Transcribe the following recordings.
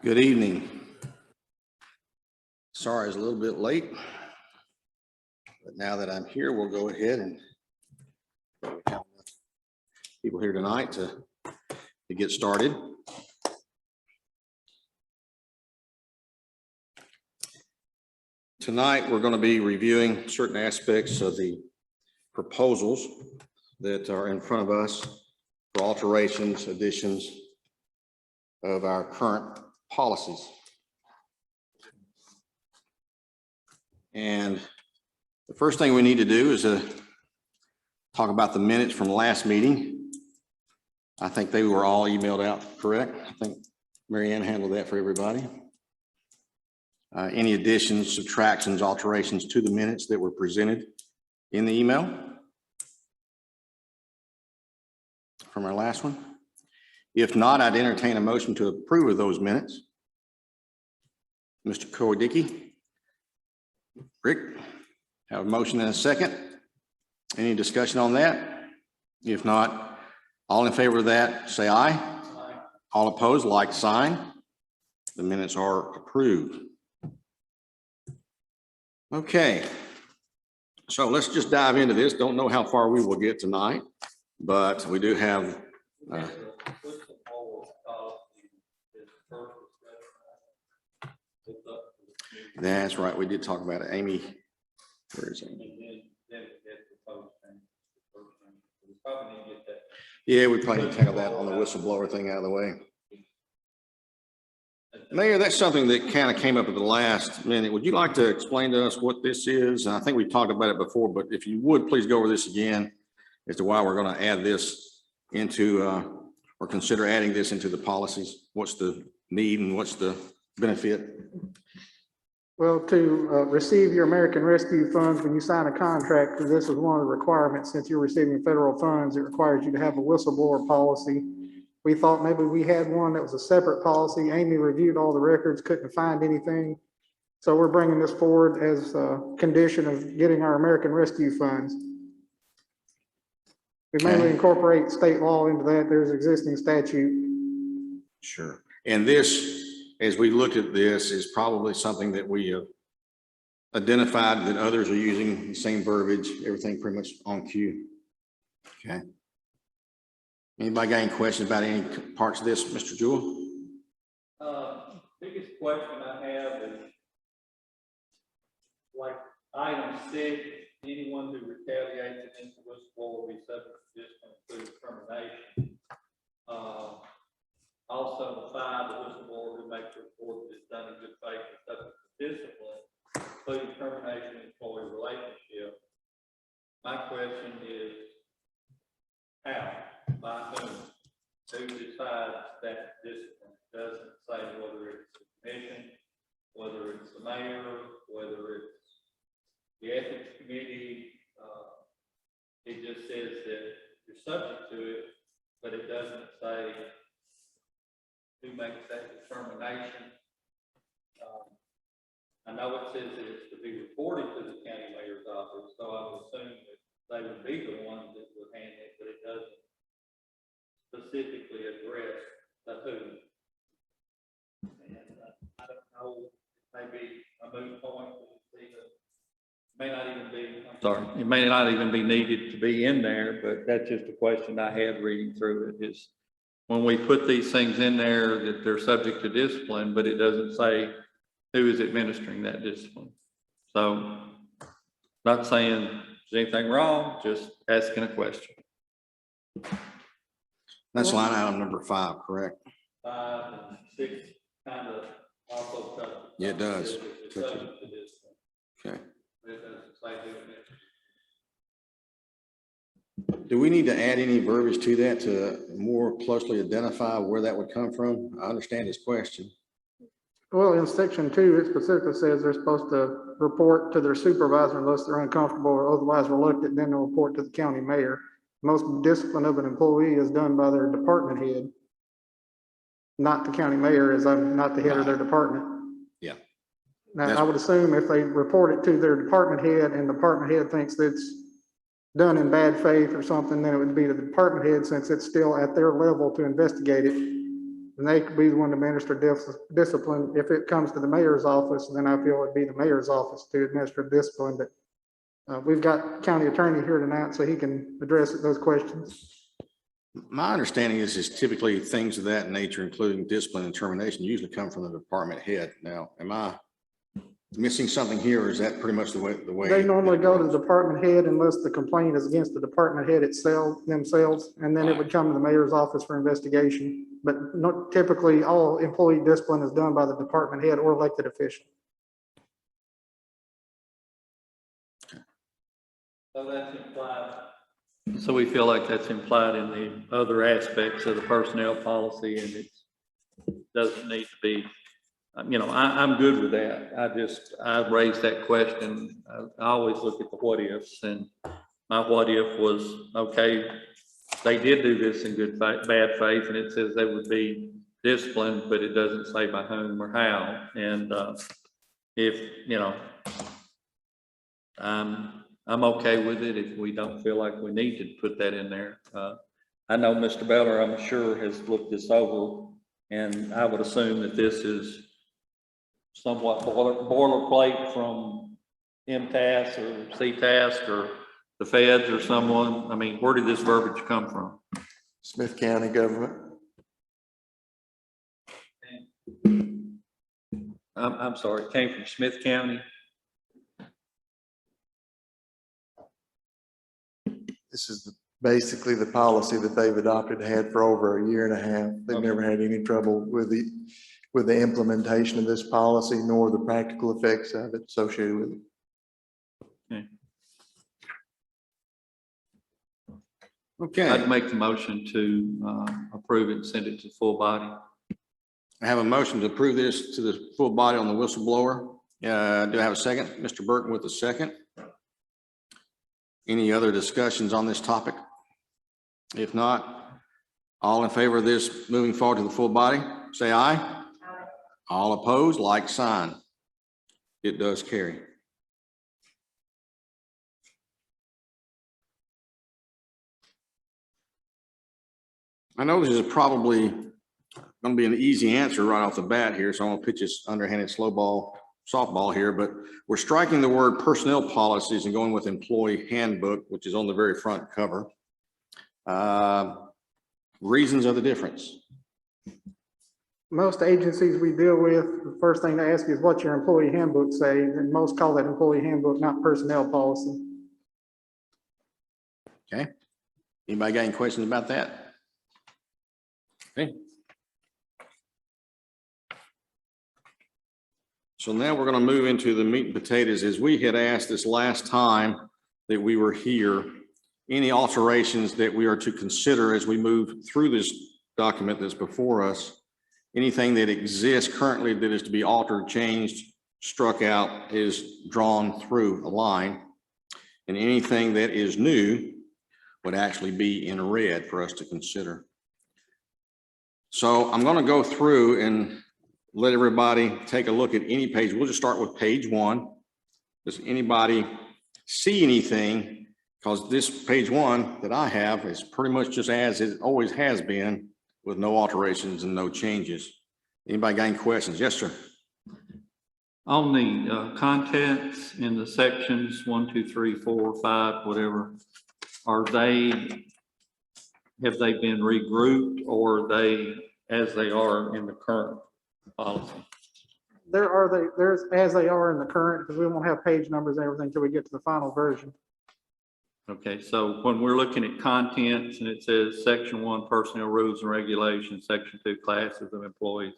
Good evening. Sorry, it's a little bit late, but now that I'm here, we'll go ahead and we have enough people here tonight to get started. Tonight, we're going to be reviewing certain aspects of the proposals that are in front of us for alterations, additions of our current policies. And the first thing we need to do is talk about the minutes from the last meeting. I think they were all emailed out, correct? I think Mary Ann handled that for everybody. Any additions, subtractions, alterations to the minutes that were presented in the email from our last one? If not, I'd entertain a motion to approve of those minutes. Mr. Kowodicki. Rick, have a motion and a second. Any discussion on that? If not, all in favor of that, say aye. Aye. All opposed, like sign. The minutes are approved. Okay, so let's just dive into this. Don't know how far we will get tonight, but we do have that's right. We did talk about it. Amy, where is Amy? Yeah, we probably need to tackle that on the whistleblower thing out of the way. Mayor, that's something that kind of came up at the last minute. Would you like to explain to us what this is? And I think we talked about it before, but if you would, please go over this again as to why we're going to add this into or consider adding this into the policies. What's the need and what's the benefit? Well, to receive your American Rescue funds when you sign a contract, because this is one of the requirements, since you're receiving federal funds, it requires you to have a whistleblower policy. We thought maybe we had one that was a separate policy. Amy reviewed all the records, couldn't find anything. So we're bringing this forward as a condition of getting our American Rescue funds. We mainly incorporate state law into that. There's existing statute. Sure. And this, as we look at this, is probably something that we have identified that others are using the same verbiage, everything pretty much on cue. Okay. Anybody got any questions about any parts of this, Mr. Jewell? Biggest question I have is, like item 6, anyone who retaliates against the whistleblower will be subject to discipline, including termination. Also, the 5, the whistleblower who makes a report that is done in good faith is subject to discipline, including termination of employee relationship. My question is, how? By whom? Who decides that discipline? It doesn't say whether it's the commission, whether it's the mayor, whether it's the ethics committee. It just says that you're subject to it, but it doesn't say who makes that determination. I know it says that it's to be reported to the county mayor's office, so I would assume that they would be the ones that would handle it, but it doesn't specifically address the who. And I don't know, maybe a moot point. May not even be. Sorry, it may not even be needed to be in there, but that's just a question I had reading through it. Is when we put these things in there that they're subject to discipline, but it doesn't say who is administering that discipline. So, not saying there's anything wrong, just asking a question. That's line item number 5, correct? 5 and 6 kind of also touch. Yeah, it does. Okay. Do we need to add any verbiage to that to more closely identify where that would come from? I understand his question. Well, in section 2, it specifically says they're supposed to report to their supervisor unless they're uncomfortable or otherwise reluctant, then they'll report to the county mayor. Most discipline of an employee is done by their department head, not the county mayor, as I'm not the head of their department. Yeah. Now, I would assume if they report it to their department head and the department head thinks that's done in bad faith or something, then it would be to the department head, since it's still at their level to investigate it. and they could be the one to administer discipline. If it comes to the mayor's office, then I feel it'd be the mayor's office to administer discipline, but we've got county attorney here tonight, so he can address those questions. My understanding is typically things of that nature, including discipline and termination, usually come from the department head. Now, am I missing something here, or is that pretty much the way? They normally go to the department head unless the complaint is against the department head themselves, and then it would come to the mayor's office for investigation. But not typically, all employee discipline is done by the department head or elected official. So that's implied. So we feel like that's implied in the other aspects of the personnel policy, and it doesn't need to be, you know, I'm good with that. I raised that question. I always look at the what ifs, and my what if was, okay, they did do this in good faith, bad faith, and it says they would be disciplined, but it doesn't say by whom or how. And if, you know, I'm okay with it if we don't feel like we need to put that in there. I know Mr. Beller, I'm sure, has looked this over, and I would assume that this is somewhat boilerplate from MTAS or CTAS or the feds or someone. I mean, where did this verbiage come from? Smith County government. I'm sorry, it came from Smith County. This is basically the policy that they've adopted, had for over a year and a half. They've Okay. never had any trouble with the implementation of this policy, nor the practical effects of it associated with it. Okay, I'd make the motion to approve it and send it to full body. I have a motion to approve this to the full body on the whistleblower. Do I have a second? Mr. Burton with a second. Any other discussions on this topic? If not, all in favor of this moving forward to the full body, say aye. Aye. All opposed, like sign. It does carry. I know this is probably going to be an easy answer right off the bat here, so I'm going to pitch this underhanded softball here, but we're striking the word personnel policies and going with employee handbook, which is on the very front cover. Reasons of the difference. Most agencies we deal with, the first thing they ask is what's your employee handbook say, and most call that employee handbook, not personnel policy. Okay. Anybody got any questions about that? Okay. So now we're going to move into the meat and potatoes. As we had asked this last time that we were here, any alterations that we are to consider as we move through this document that's before us, anything that exists currently that is to be altered, changed, struck out is drawn through a line, and anything that is new would actually be in red for us to consider. So I'm going to go through and let everybody take a look at any page. We'll just start with page 1. Does anybody see anything? Because this page 1 that I have is pretty much just as it always has been, with no alterations and no changes. Anybody got any questions? Yes, sir. On the contents in the sections 1, 2, 3, 4, 5, whatever, have they been regrouped, or are they as they are in the current policy? There's as they are in the current, because we won't have page numbers and everything until we get to the final version. Okay, so when we're looking at contents and it says section 1, personnel rules and regulations, section 2, classes of employees,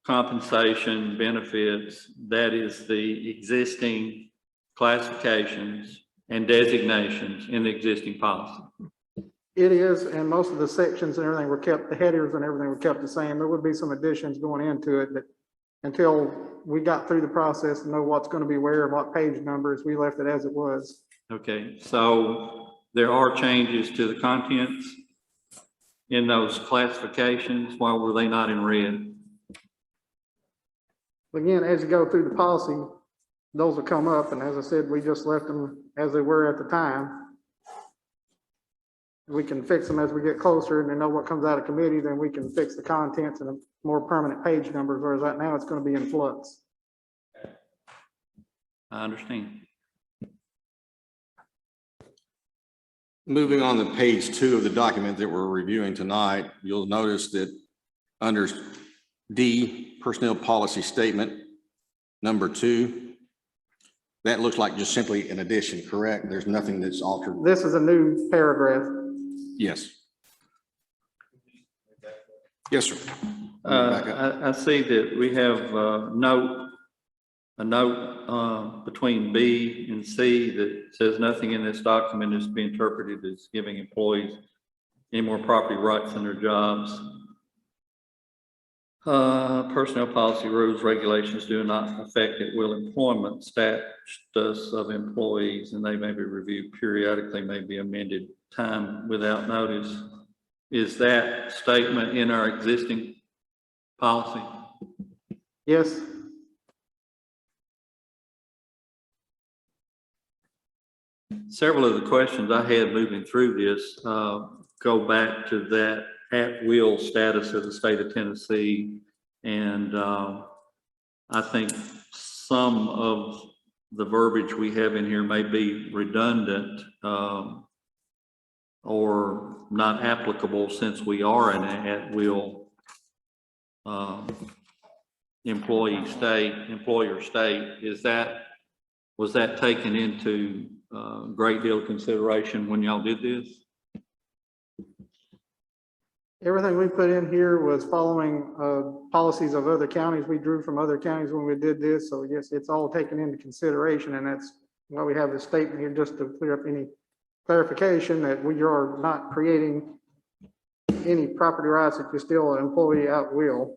compensation, benefits, that is the existing classifications and designations in the existing policy. It is, and most of the sections and everything were kept, the headers and everything were kept the same. There would be some additions going into it, but until we got through the process and know what's going to be where and what page numbers, we left it as it was. Okay, so there are changes to the contents in those classifications. Why were they not in red? Again, as you go through the policy, those will come up, and as I said, we just left them as they were at the time. We can fix them as we get closer and then know what comes out of committee, then we can fix the contents and the more permanent page numbers, whereas right now it's going to be in flux. I understand. Moving on to page 2 of the document that we're reviewing tonight, you'll notice that under D, personnel policy statement, number 2, that looks like just simply an addition, correct? There's nothing that's altered. This is a new paragraph. Yes. Yes, sir. Back up. I see that we have a note between B and C that says nothing in this document is to be interpreted as giving employees any more property rights in their jobs. Personnel policy rules, regulations do not affect at will employment status of employees, and they may be reviewed periodically, may be amended time without notice. Is that statement in our existing policy? Yes. Several of the questions I had moving through this go back to that at-will status of the state of Tennessee. And I think some of the verbiage we have in here may be redundant or not applicable, since we are an at-will employer state. Was that taken into great deal of consideration when y'all did this? Everything we put in here was following policies of other counties. We drew from other counties when we did this. So yes, it's all taken into consideration, and that's why we have this statement here, just to clear up any clarification that we are not creating any property rights if you're still an employee at will.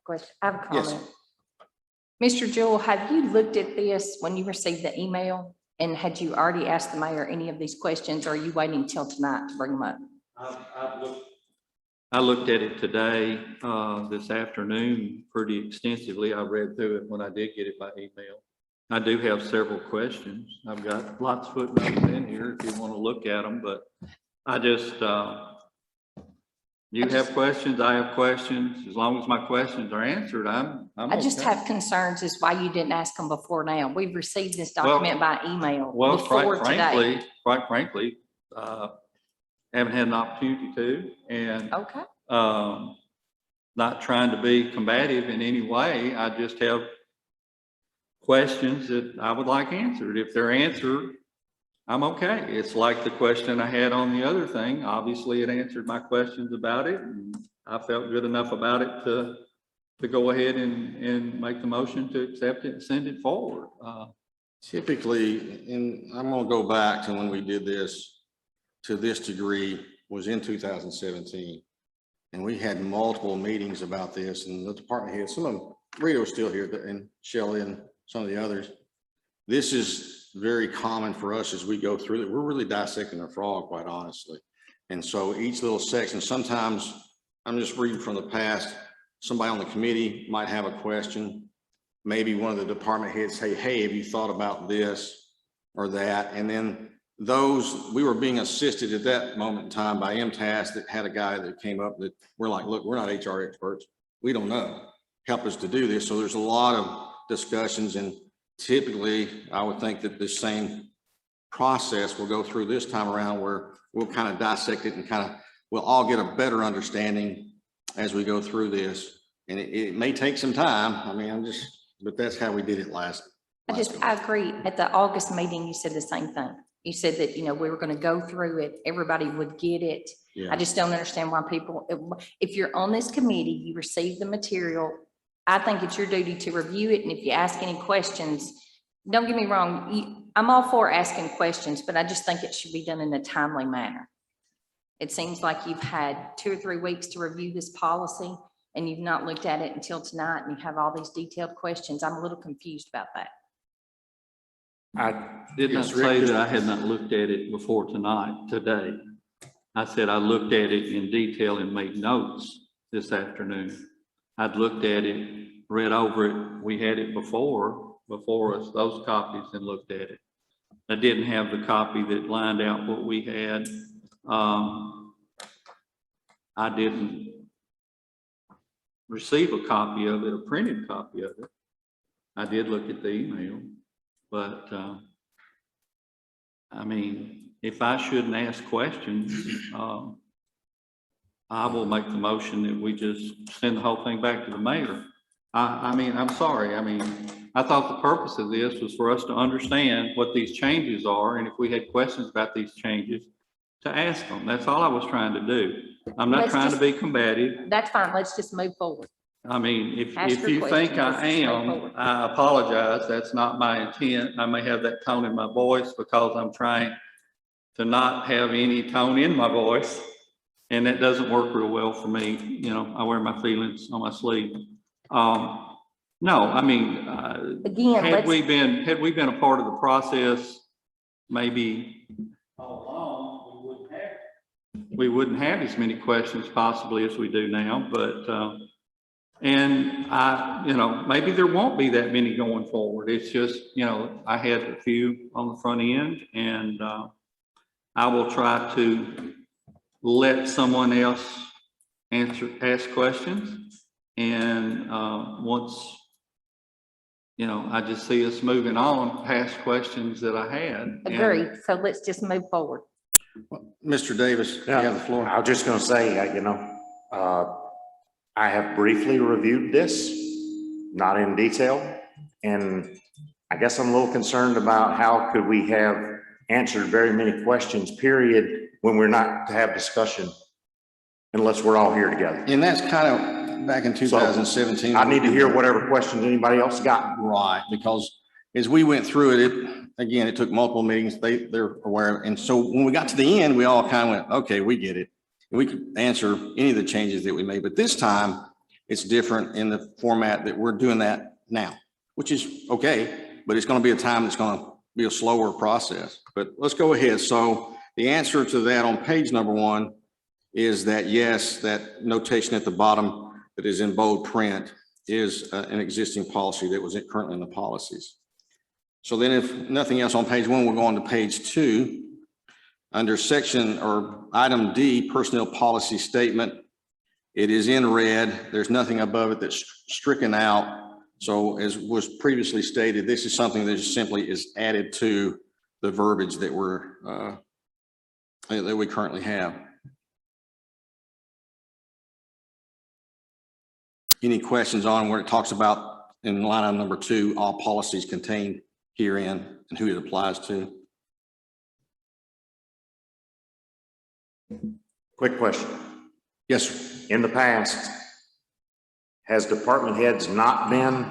Question. I have a Yes. comment. Mr. Jewell, have you looked at this when you received the email? And had you already asked the mayor any of these questions, or are you waiting until tonight to bring them up? I looked at it today, this afternoon, pretty extensively. I read through it when I did get it by email. I do have several questions. I've got lots of footnotes in here if you want to look at them, but I just, you have questions, I have questions. As long as my questions are answered, I'm I just okay. have concerns as why you didn't ask them before now. We've received this Well- document by email Well, before today. quite frankly, haven't had an opportunity to, and Okay, not trying to be combative in any way. I just have questions that I would like answered. If they're answered, I'm okay. It's like the question I had on the other thing. Obviously, it answered my questions about it, and I felt good enough about it to go ahead and make the motion to accept it and send it forward. Typically, and I'm gonna go back to when we did this to this degree, was in 2017. And we had multiple meetings about this, and the department heads, some of them, Rito's still here, and Shelley and some of the others. This is very common for us as we go through it. We're really dissecting a frog, quite honestly. And so each little section, sometimes I'm just reading from the past, somebody on the committee might have a question. Maybe one of the department heads say, hey, have you thought about this or that? And then we were being assisted at that moment in time by MTAS that had a guy that came up that we're like, look, we're not HR experts. We don't know. Help us to do this. So there's a lot of discussions, and typically I would think that the same process will go through this time around, where we'll kind of dissect it and we'll all get a better understanding as we go through this. And it may take some time. I mean, but that's how we did it last. I agree. At the August meeting, you said the same thing. You said that, we were going to go through it. Everybody would get it. Yeah. I just don't understand why people, if you're on this committee, you receive the material. I think it's your duty to review it. And if you ask any questions, don't get me wrong. I'm all for asking questions, but I just think it should be done in a timely manner. It seems like you've had 2 or 3 weeks to review this policy, and you've not looked at it until tonight, and you have all these detailed questions. I'm a little confused about that. I did not Yes, Rick, say just- that I had not looked at it before today. I said I looked at it in detail and made notes this afternoon. I'd looked at it, read over it. We had it before, before us, those copies, and looked at it. I didn't have the copy that lined out what we had. I didn't receive a copy of it, a printed copy of it. I did look at the email, but, I mean, if I shouldn't ask questions, I will make the motion that we just send the whole thing back to the mayor. I mean, I'm sorry. I mean, I thought the purpose of this was for us to understand what these changes are, and if we had questions about these changes, to ask them. That's all I was trying to do. I'm not Let's trying to just- be combative. That's fine. Let's just move forward. I mean, if Ask your you think question. Let's I just move am, forward. I apologize. That's not my intent. I may have that tone in my voice because I'm trying to not have any tone in my voice. And that doesn't work real well for me. You know, I wear my feelings on my sleeve. No, I mean, Again, had we let's, been a part of the process, maybe all along, we wouldn't have as many questions possibly as we do now, but, and you know, maybe there won't be that many going forward. It's just, you know, I had a few on the front end, and, I will try to let someone else ask questions. And, once, you know, I just see us moving on past questions that I had. and- agreed. So let's just move forward. Mr. Davis, you have the floor. I was just gonna say, I have briefly reviewed this, not in detail, and I guess I'm a little concerned about how could we have answered very many questions, period, when we're not to have discussion unless we're all here together. And that's kind of back in 2017. I need to hear whatever questions anybody else got. Right, because as we went through it, again, it took multiple meetings. They're aware. And so when we got to the end, we all kind of went, okay, we get it. And we could answer any of the changes that we made, but this time it's different in the format that we're doing that now, which is okay, but it's going to be a time that's going to be a slower process. But let's go ahead. So the answer to that on page number 1 is that, yes, that notation at the bottom that is in bold print is an existing policy that was currently in the policies. So then if nothing else on page 1, we'll go on to page 2. Under section or item D, personnel policy statement, it is in red. There's nothing above it that's stricken out. So as was previously stated, this is something that simply is added to the verbiage that we currently have. Any questions on where it talks about in line item number 2, all policies contained herein and who it applies to? Quick question. Yes, sir. In the past, has department heads not been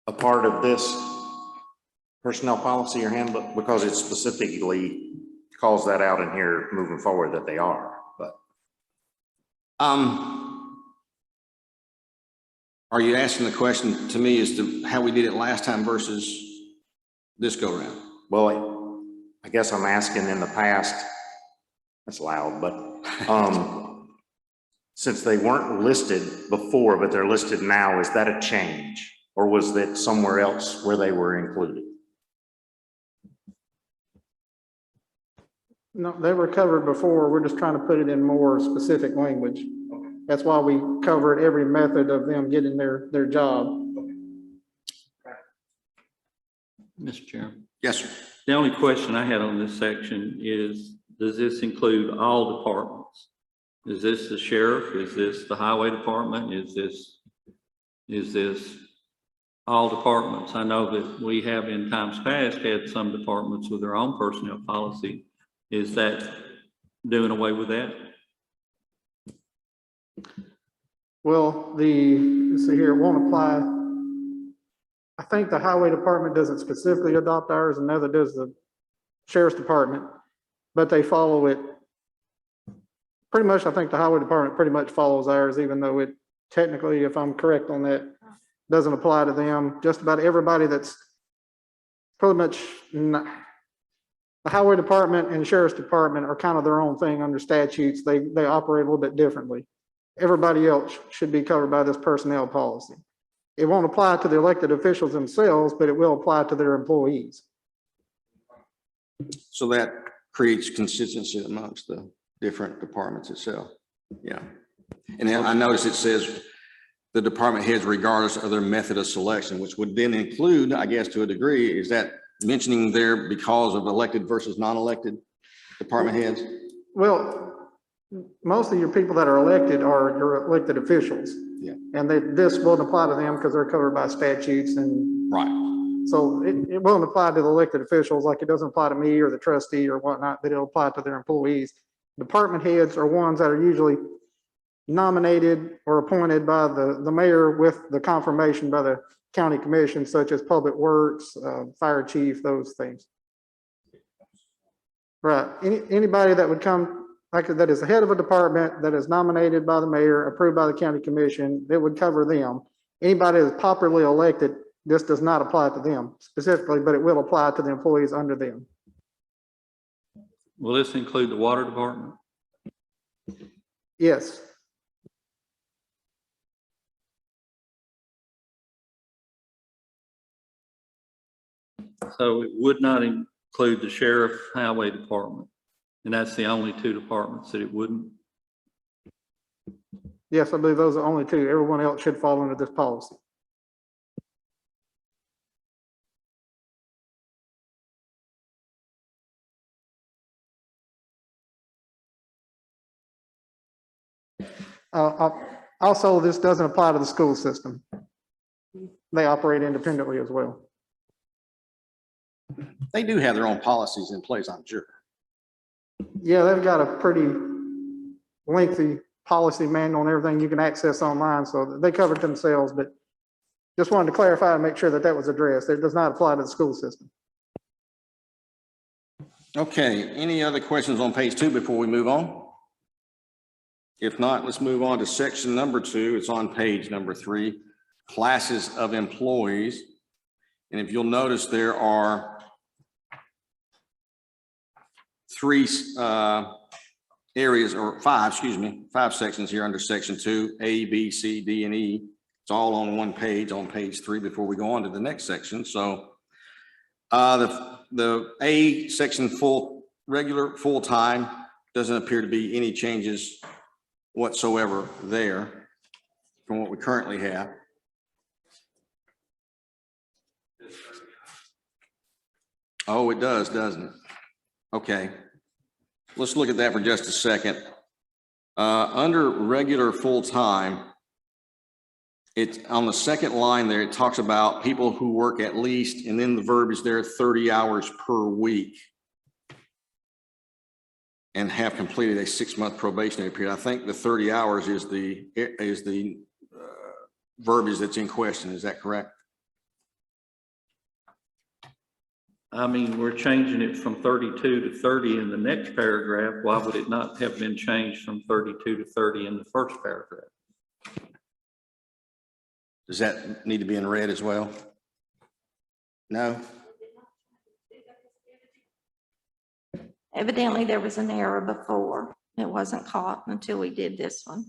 a part of this personnel policy or handbook? Because it specifically calls that out in here moving forward that they are, but. Are you asking the question to me as to how we did it last time versus this go around? Well, I guess I'm asking in the past, that's loud, but since they weren't listed before, but they're listed now, is that a change? Or was that somewhere else where they were included? No, they were covered before. We're just trying to put it in more specific language. That's why we covered every method of them getting their job. Mr. Chairman, Yes, sir. the only question I had on this section is, does this include all departments? Is this the sheriff? Is this the highway department? Is this all departments? I know that we have in times past had some departments with their own personnel policy. Is that doing away with that? Well, let's see here, it won't apply. I think the highway department doesn't specifically adopt ours, and neither does the sheriff's department, but they follow it. Pretty much, I think the highway department pretty much follows ours, even though it technically, if I'm correct on that, doesn't apply to them. Just about everybody that's pretty much not. The highway department and sheriff's department are kind of their own thing under statutes. They operate a little bit differently. Everybody else should be covered by this personnel policy. It won't apply to the elected officials themselves, but it will apply to their employees. So that creates consistency amongst the different departments itself. Yeah. And then I noticed it says the department heads regardless of their method of selection, which would then include, I guess, to a degree, is that mentioning there because of elected versus non-elected department heads? Well, most of your people that are elected are your elected officials. Yeah. And this won't apply to them because they're covered by statutes, and Right. so it won't apply to the elected officials like it doesn't apply to me or the trustee or whatnot, but it'll apply to their employees. Department heads are ones that are usually nominated or appointed by the mayor with the confirmation by the county commission, such as public works, fire chief, those things. Right. Anybody that would come, like that is the head of a department that is nominated by the mayor, approved by the county commission, it would cover them. Anybody that's popularly elected, this does not apply to them specifically, but it will apply to the employees under them. Will this include the water department? Yes. So it would not include the sheriff, highway department, and that's the only two departments that it wouldn't? Yes, I believe those are only two. Everyone else should fall under this policy. Also, this doesn't apply to the school system. They operate independently as well. They do have their own policies in place, I'm sure. Yeah, they've got a pretty lengthy policy manual and everything you can access online, so they cover it themselves, but just wanted to clarify and make sure that that was addressed. It does not apply to the school system. Okay, any other questions on page 2 before we move on? If not, let's move on to section number 2. It's on page number 3, classes of employees. And if you'll notice, there are 3 areas, or 5, excuse me, 5 sections here under section 2, A, B, C, D, and E. It's all on one page, on page 3, before we go on to the next section. So the A section, regular, full-time, doesn't appear to be any changes whatsoever there from what we currently have. Oh, it does, doesn't it? Okay. Let's look at that for just a second. Under regular full-time, it's on the second line there, it talks about people who work at least, and then the verb is there, 30 hours per week and have completed a 6-month probationary period. I think the 30 hours is the verbiage that's in question. Is that correct? I mean, we're changing it from 32 to 30 in the next paragraph. Why would it not have been changed from 32 to 30 in the first paragraph? Does that need to be in red as well? No? Evidently, there was an error before. It wasn't caught until we did this one.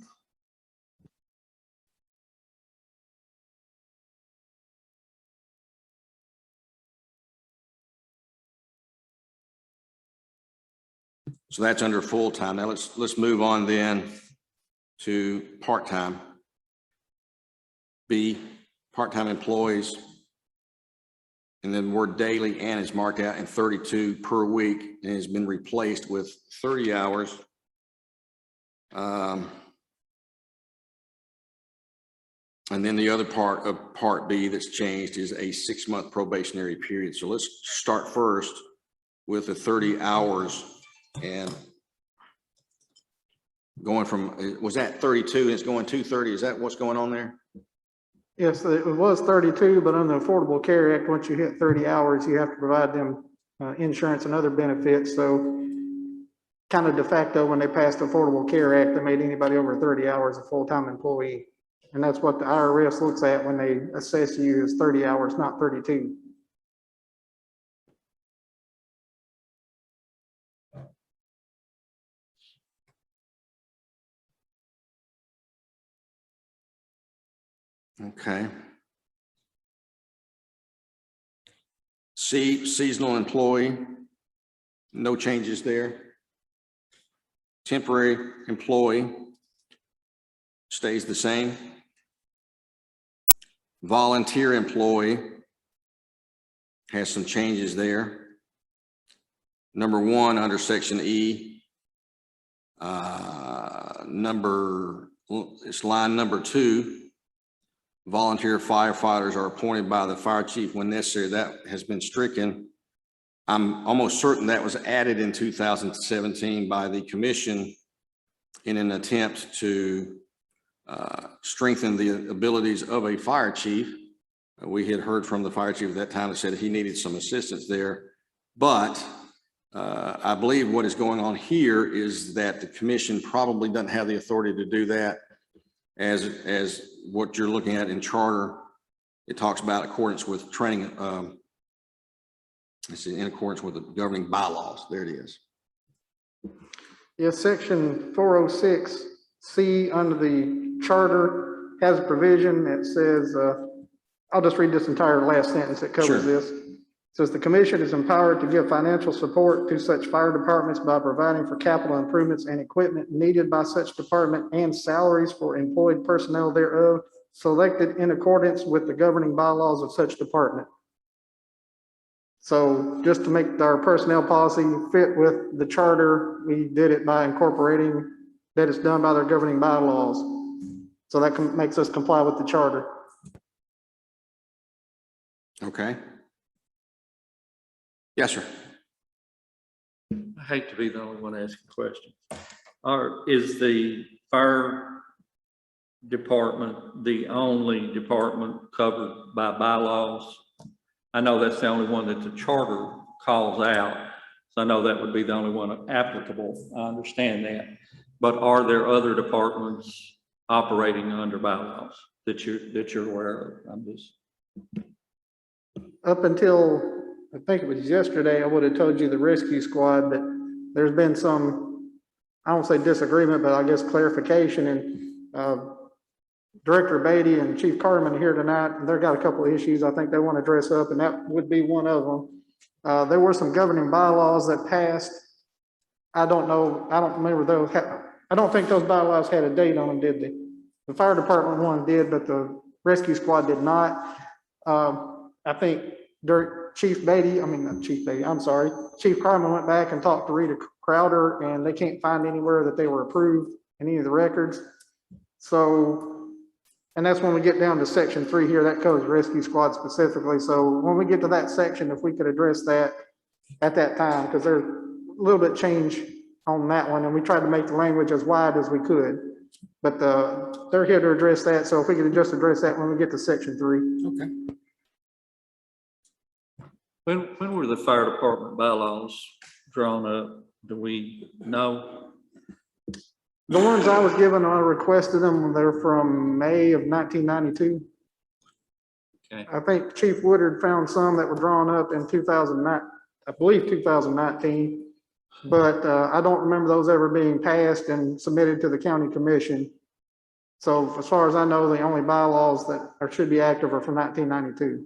So that's under full-time. Now let's move on then to part-time. B, part-time employees. And then word daily and is marked out in 32 per week and has been replaced with 30 hours. And then the other part of part B that's changed is a 6-month probationary period. So let's start first with the 30 hours and going from, was that 32 and it's going to 30? Is that what's going on there? Yes, it was 32, but under the Affordable Care Act, once you hit 30 hours, you have to provide them insurance and other benefits. So kind of de facto, when they passed the Affordable Care Act, they made anybody over 30 hours a full-time employee. And that's what the IRS looks at when they assess you as 30 hours, not 32. Okay. Seasonal employee, no changes there. Temporary employee stays the same. Volunteer employee has some changes there. Number 1, under section E, it's line number 2. Volunteer firefighters are appointed by the fire chief when necessary. That has been stricken. I'm almost certain that was added in 2017 by the commission in an attempt to strengthen the abilities of a fire chief. We had heard from the fire chief at that time that said he needed some assistance there. But I believe what is going on here is that the commission probably doesn't have the authority to do that. As what you're looking at in charter, it talks about accordance with training, it's in accordance with the governing bylaws. There it is. Yes, section 406C under the charter has a provision that says, I'll just read this entire last sentence that Sure. covers this. It says the commission is empowered to give financial support to such fire departments by providing for capital improvements and equipment needed by such department and salaries for employed personnel thereof, selected in accordance with the governing bylaws of such department. So just to make our personnel policy fit with the charter, we did it by incorporating that it's done by their governing bylaws. So that makes us comply with the charter. Okay. Yes, sir. I hate to be the only one asking questions. Is the fire department the only department covered by bylaws? I know that's the only one that the charter calls out. So I know that would be the only one applicable. I understand that. But are there other departments operating under bylaws that you're aware of? I'm just. Up until, I think it was yesterday, I would have told you the rescue squad, but there's been some, I don't say disagreement, but I guess clarification, and Director Beatty and Chief Carmen are here tonight, and they've got a couple of issues I think they want to address up, and that would be one of them. There were some governing bylaws that passed. I don't know, I don't remember those. I don't think those bylaws had a date on them, did they? The fire department one did, but the rescue squad did not. I think Chief Beatty, Chief Carmen went back and talked to Rita Crowder, and they can't find anywhere that they were approved in any of the records. So, and that's when we get down to section 3 here, that covers rescue squad specifically. So when we get to that section, if we could address that at that time, because there's a little bit change on that one, and we tried to make the language as wide as we could. But they're here to address that. So if we could just address that when we get to section 3. Okay. When were the fire department bylaws drawn up? Do we know? The ones I was given, I requested them, they're from May of 1992. Okay. I think Chief Woodard found some that were drawn up in 2009, I believe 2019. But I don't remember those ever being passed and submitted to the county commission. So as far as I know, the only bylaws that should be active are from 1992.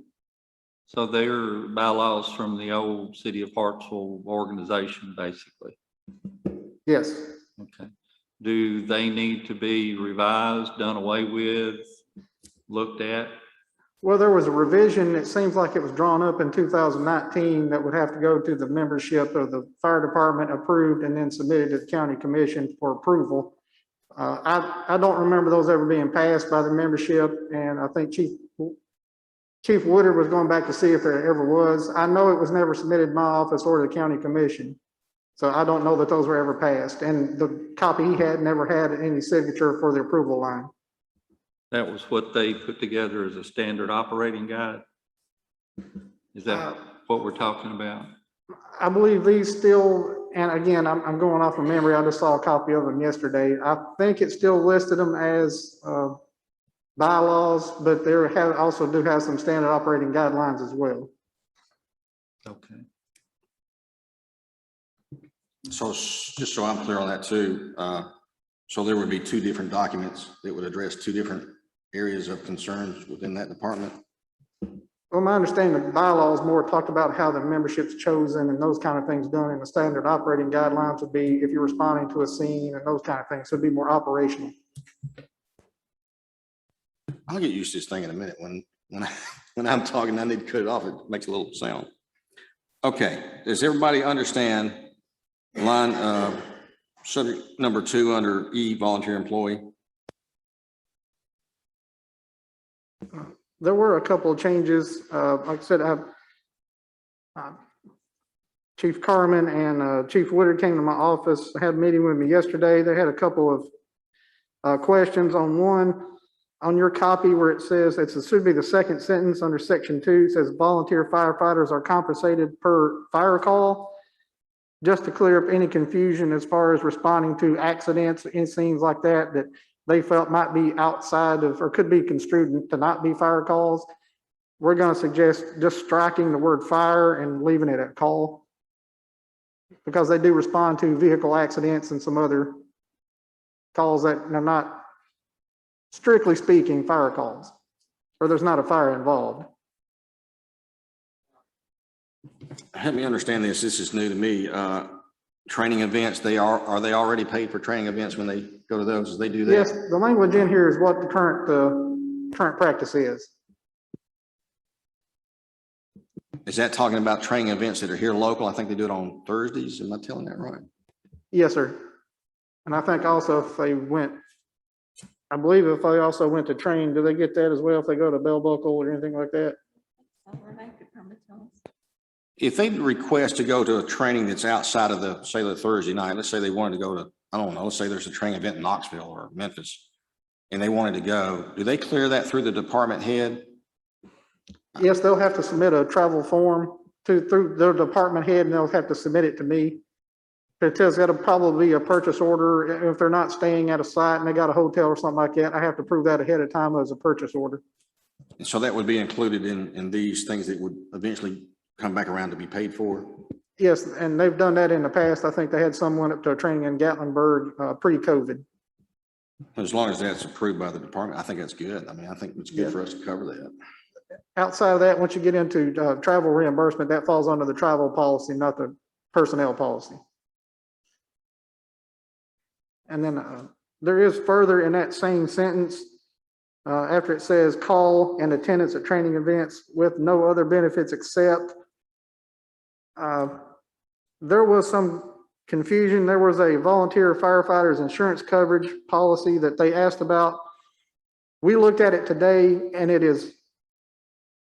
So they're bylaws from the old City of Hartsville organization, basically. Yes. Okay. Do they need to be revised, done away with, looked at? Well, there was a revision. It seems like it was drawn up in 2019 that would have to go to the membership of the fire department, approved, and then submitted to the county commission for approval. I don't remember those ever being passed by the membership, and I think Chief Woodard was going back to see if there ever was. I know it was never submitted in my office or the county commission. So I don't know that those were ever passed. And the copy he had never had any signature for the approval line. That was what they put together as a standard operating guide? Is that what we're talking about? I believe these still, and again, I'm going off of memory. I just saw a copy of them yesterday. I think it still listed them as bylaws, but they also do have some standard operating guidelines as well. Okay. So just so I'm clear on that too, so there would be 2 different documents that would address 2 different areas of concerns within that department? Well, my understanding of the bylaws more talked about how the membership's chosen and those kind of things done, and the standard operating guidelines would be if you're responding to a scene and those kind of things, so it'd be more operational. I'll get used to this thing in a minute. When I'm talking, I need to cut it off. It makes a little sound. Okay, does everybody understand line, subject number 2 under E, volunteer employee? There were a couple of changes. Like I said, Chief Carmen and Chief Woodard came to my office, had a meeting with me yesterday. They had a couple of questions on one. On your copy where it says, it should be the second sentence under section 2, it says volunteer firefighters are compensated per fire call. Just to clear up any confusion as far as responding to accidents and scenes like that, that they felt might be outside of, or could be construed to not be fire calls. We're going to suggest just striking the word fire and leaving it at call. Because they do respond to vehicle accidents and some other calls that are not, strictly speaking, fire calls, or there's not a fire involved. Help me understand this. This is new to me. Training events, are they already paid for training events when they go to those? They do that? Yes, the language in here is what the current practice is. Is that talking about training events that are here local? I think they do it on Thursdays. Am I telling that right? Yes, sir. And I think also if they went, I believe if they also went to train, do they get that as well if they go to Bell Buckle or anything like that? If they request to go to a training that's outside of the, say, the Thursday night, let's say they wanted to go to, I don't know, let's say there's a training event in Knoxville or Memphis, and they wanted to go, do they clear that through the department head? Yes, they'll have to submit a travel form through their department head, and they'll have to submit it to me. It says that'll probably be a purchase order. If they're not staying at a site and they got a hotel or something like that, I have to prove that ahead of time as a purchase order. And so that would be included in these things that would eventually come back around to be paid for? Yes, and they've done that in the past. I think they had someone up to a training in Gatlinburg pre-COVID. As long as that's approved by the department, I think that's good. I mean, I think it's good for us to cover that. Outside of that, once you get into travel reimbursement, that falls under the travel policy, not the personnel policy. And then there is further in that same sentence, after it says call and attendance at training events with no other benefits except, there was some confusion. There was a volunteer firefighters insurance coverage policy that they asked about. We looked at it today and it is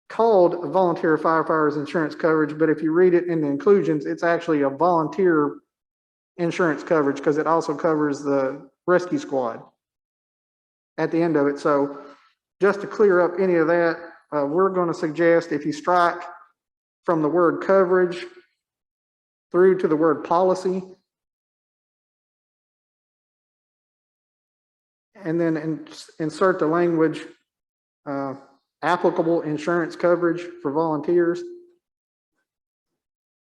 called volunteer firefighters insurance coverage, but if you read it in the inclusions, it's actually a volunteer insurance coverage because it also covers the rescue squad at the end of it. So just to clear up any of that, we're going to suggest if you strike from the word coverage through to the word policy, and then insert the language applicable insurance coverage for volunteers.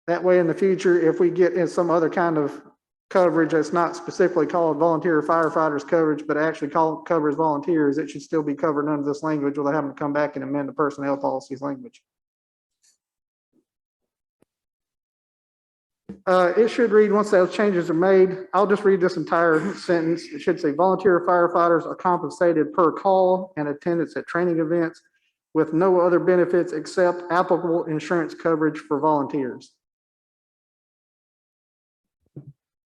That way in the future, if we get in some other kind of coverage that's not specifically called volunteer firefighters coverage, but actually covers volunteers, it should still be covered under this language without having to come back and amend the personnel policies language. It should read, once those changes are made, I'll just read this entire sentence. It should say volunteer firefighters are compensated per call and attendance at training events with no other benefits except applicable insurance coverage for volunteers.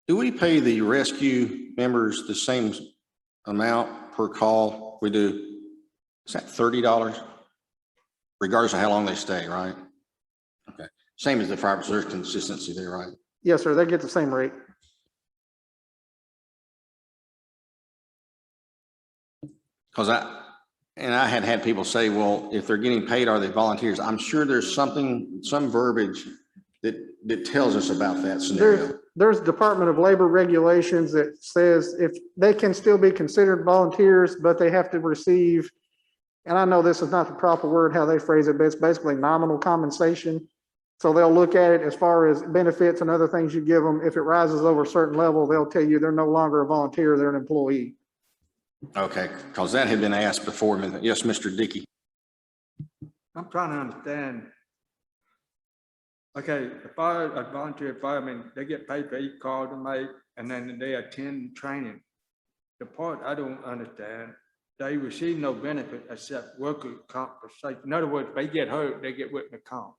Do we pay the rescue members the same amount per call we do? Is that $30? Regardless of how long they stay, right? Okay. Same as the fire, there's consistency there, right? Yes, sir, they get the same rate. Because I had people say, well, if they're getting paid, are they volunteers? I'm sure there's some verbiage that tells us about that scenario. There's Department of Labor regulations that says if they can still be considered volunteers, but they have to receive, and I know this is not the proper word, how they phrase it, but it's basically nominal compensation. So they'll look at it as far as benefits and other things you give them. If it rises over a certain level, they'll tell you they're no longer a volunteer, they're an employee. Okay, because that had been asked before. Yes, Mr. Dickey. I'm trying to understand. Okay, a volunteer fireman, they get paid for each call they make, and then they attend training. The part I don't understand, they receive no benefit except workers' compensation. In other words, if they get hurt, they get workers' comp.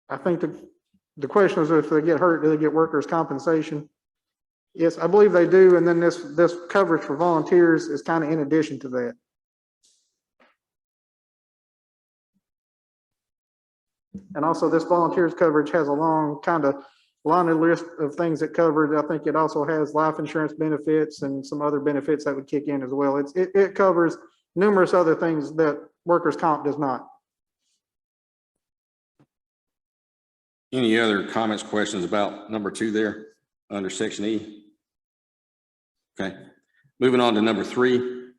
I think the question is if they get hurt, do they get workers' compensation? Yes, I believe they do, and then this coverage for volunteers is kind of in addition to that. And also this volunteers coverage has a long laundry list of things it covered. I think it also has life insurance benefits and some other benefits that would kick in as well. It covers numerous other things that workers' comp does not. Any other comments, questions about number 2 there under section E? Okay, moving on to number 3.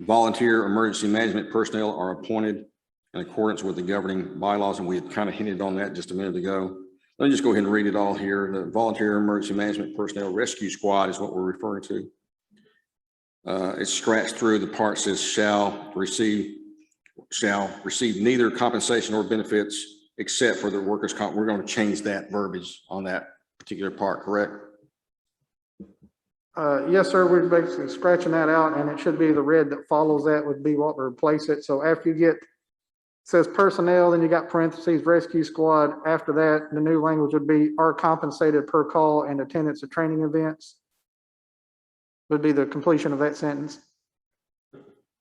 Volunteer emergency management personnel are appointed in accordance with the governing bylaws, and we had kind of hinted on that just a minute ago. Let me just go ahead and read it all here. The volunteer emergency management personnel rescue squad is what we're referring to. It's scratched through the part says shall receive neither compensation or benefits except for the workers' comp. We're going to change that verbiage on that particular part, correct? Yes, sir. We're basically scratching that out, and it should be the red that follows that would be what would replace it. So after you get, it says personnel, then you got parentheses, rescue squad. After that, the new language would be are compensated per call and attendance at training events. Would be the completion of that sentence.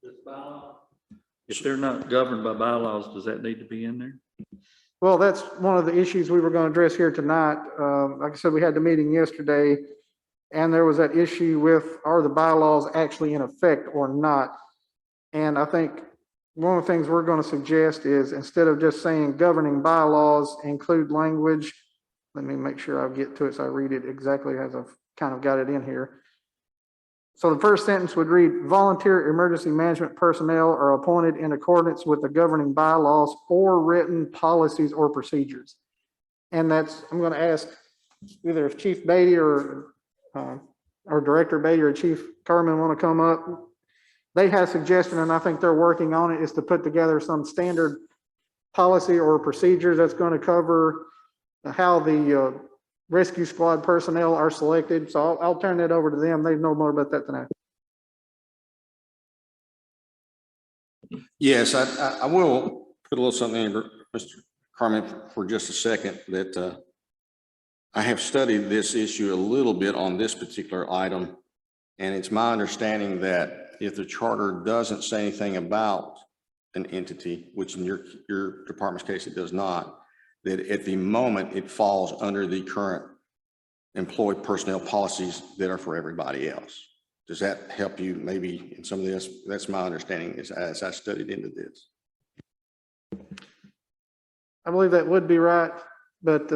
This bylaw, if they're not governed by bylaws, does that need to be in there? Well, that's one of the issues we were going to address here tonight. Like I said, we had the meeting yesterday, and there was that issue with, are the bylaws actually in effect or not? And I think one of the things we're going to suggest is instead of just saying governing bylaws, include language. Let me make sure I get to it so I read it exactly as I've kind of got it in here. So the first sentence would read, volunteer emergency management personnel are appointed in accordance with the governing bylaws or written policies or procedures. And that's, I'm going to ask either if Chief Beatty or Director Beatty or Chief Carmen want to come up. They have a suggestion, and I think they're working on it, is to put together some standard policy or procedures that's going to cover how the rescue squad personnel are selected. So I'll turn that over to them. They know more about that than I. Yes, I will put a little something in, Mr. Carmen, for just a second, that I have studied this issue a little bit on this particular item. And it's my understanding that if the charter doesn't say anything about an entity, which in your department's case, it does not, that at the moment it falls under the current employed personnel policies that are for everybody else. Does that help you maybe in some of this? That's my understanding as I studied into this. I believe that would be right, but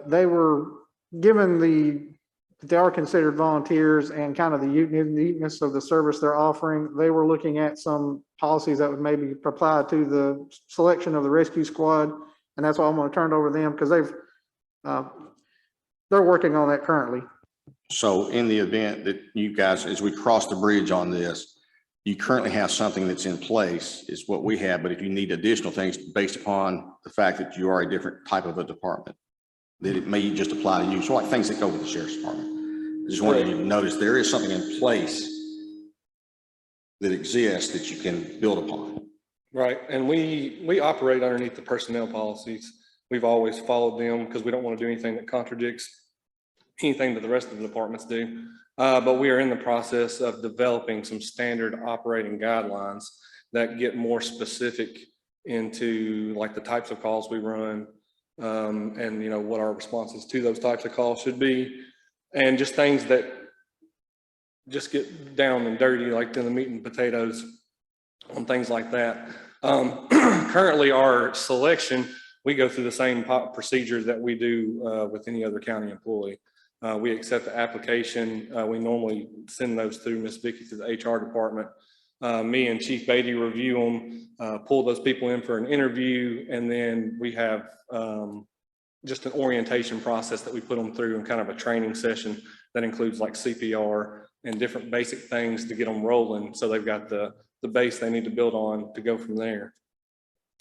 they were given they are considered volunteers and kind of the uniqueness of the service they're offering. They were looking at some policies that would maybe apply to the selection of the rescue squad. And that's why I'm going to turn it over to them because they're working on that currently. So in the event that you guys, as we cross the bridge on this, you currently have something that's in place is what we have. But if you need additional things based upon the fact that you are a different type of a department, that it may just apply to you. So like things that go with the sheriff's department. I just wanted you to notice there is something in place that exists that you can build upon. Right, and we operate underneath the personnel policies. We've always followed them because we don't want to do anything that contradicts anything that the rest of the departments do. But we are in the process of developing some standard operating guidelines that get more specific into like the types of calls we run, and you know what our responses to those types of calls should be, and just things that just get down and dirty, like in the meat and potatoes on things like that. Currently, our selection, we go through the same procedures that we do with any other county employee. We accept the application. We normally send those through Ms. Vicky to the HR department. Me and Chief Beatty review them, pull those people in for an interview, and then we have just an orientation process that we put them through and kind of a training session that includes like CPR, and different basic things to get them rolling. So they've got the base they need to build on to go from there.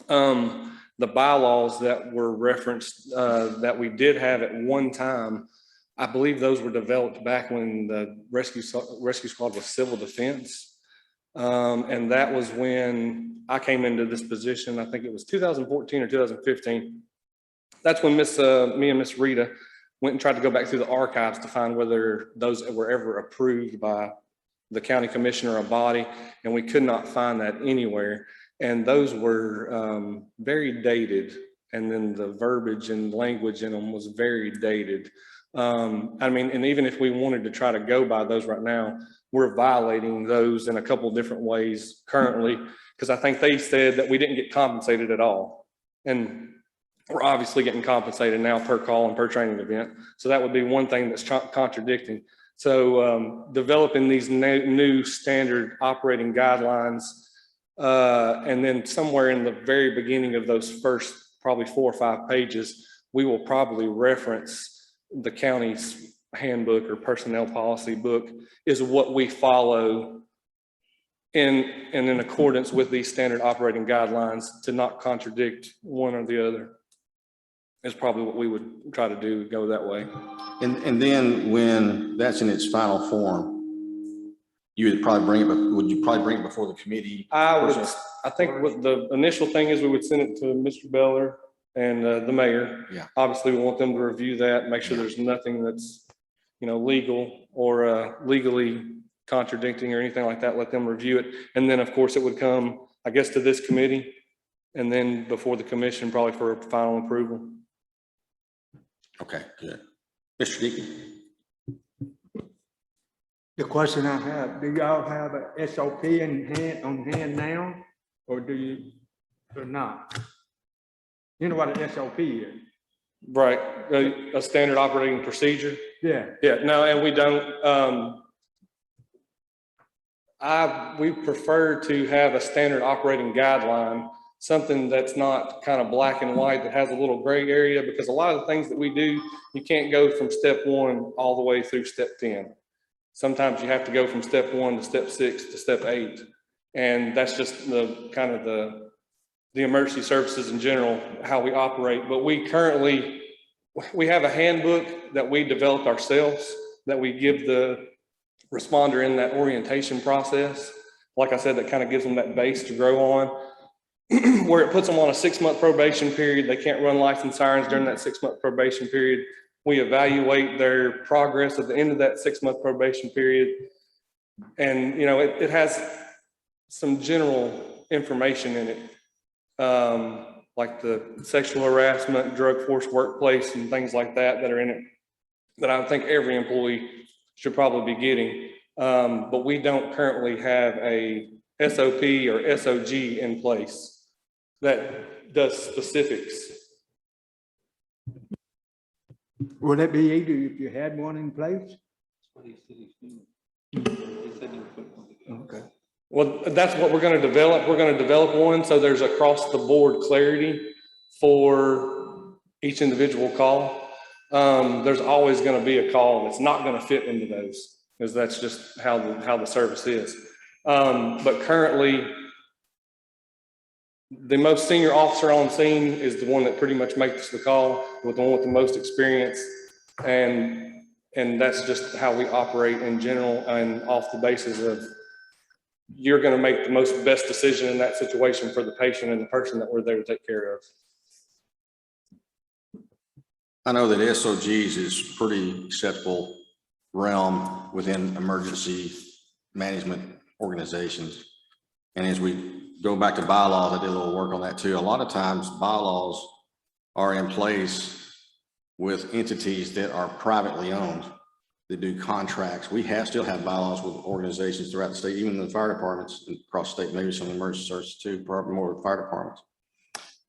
The bylaws that were referenced, that we did have at one time, I believe those were developed back when the rescue squad was civil defense. And that was when I came into this position. I think it was 2014 or 2015. That's when me and Miss Rita went and tried to go back through the archives to find whether those were ever approved by the county commissioner or body, and we could not find that anywhere. And those were very dated, and then the verbiage and language in them was very dated. I mean, and even if we wanted to try to go by those right now, we're violating those in a couple different ways currently, because I think they said that we didn't get compensated at all. And we're obviously getting compensated now per call and per training event. So that would be one thing that's contradicting. So developing these new standard operating guidelines, and then somewhere in the very beginning of those first probably 4 or 5 pages, we will probably reference the county's handbook or personnel policy book is what we follow in accordance with these standard operating guidelines, to not contradict one or the other. Is probably what we would try to do, go that way. And then when that's in its final form, you would probably bring it, would you probably bring it before the committee? I think what the initial thing is, we would send it to Mr. Beller and the mayor. Yeah. Obviously, we want them to review that, make sure there's nothing that's, legal or legally contradicting or anything like that. Let them review it. And then, of course, it would come, I guess, to this committee and then before the commission, probably for final approval. Okay, good. Mr. Dickey? The question I have, do y'all have a SOP on hand now, or do you, or not? You know what an SOP is? Right, a standard operating procedure. Yeah. Yeah, no, and we don't, we prefer to have a standard operating guideline, something that's not kind of black and white, that has a little gray area, because a lot of the things that we do, you can't go from step 1 all the way through step 10. Sometimes you have to go from step 1 to step 6 to step 8. And that's just the kind of the emergency services in general, how we operate. But we have a handbook that we developed ourselves, that we give the responder in that orientation process. Like I said, that kind of gives them that base to grow on, where it puts them on a 6-month probation period. They can't run lights and sirens during that 6-month probation period. We evaluate their progress at the end of that 6-month probation period. And, it has some general information in it, like the sexual harassment, drug forced workplace, and things like that are in it, that I think every employee should probably be getting. But we don't currently have a SOP or SOG in place that does specifics. Would it be easier if you had one in place? Okay. Well, that's what we're going to develop. We're going to develop one so there's across the board clarity for each individual call. There's always going to be a call that's not going to fit into those, because that's just how the service is. But currently, the most senior officer on scene is the one that pretty much makes the call, with the one with the most experience, and that's just how we operate in general, and off the basis of you're going to make the most best decision in that situation for the patient and the person that we're there to take care of. I know that SOGs is pretty acceptable realm within emergency management organizations. And as we go back to bylaws, I did a little work on that too. A lot of times bylaws are in place with entities that are privately owned, that do contracts. We still have bylaws with organizations throughout the state, even the fire departments across the state, maybe some emergency services too, probably more with fire departments,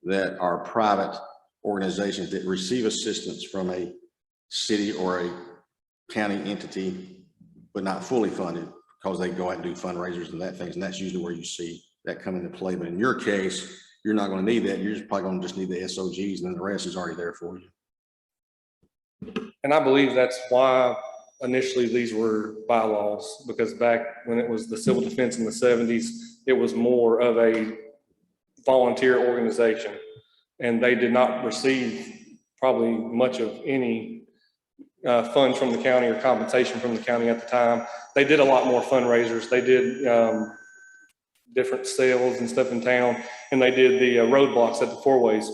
that are private organizations that receive assistance from a city or a county entity, but not fully funded, because they go out and do fundraisers and things, and that's usually where you see that come into play. But in your case, you're not going to need that. You're just probably going to just need the SOGs, and then the rest is already there for you. And I believe that's why initially these were bylaws, because back when it was the civil defense in the 70s, it was more of a volunteer organization. And they did not receive probably much of any funds from the county or compensation from the county at the time. They did a lot more fundraisers. They did different sales and stuff in town, and they did the roadblocks at the four-ways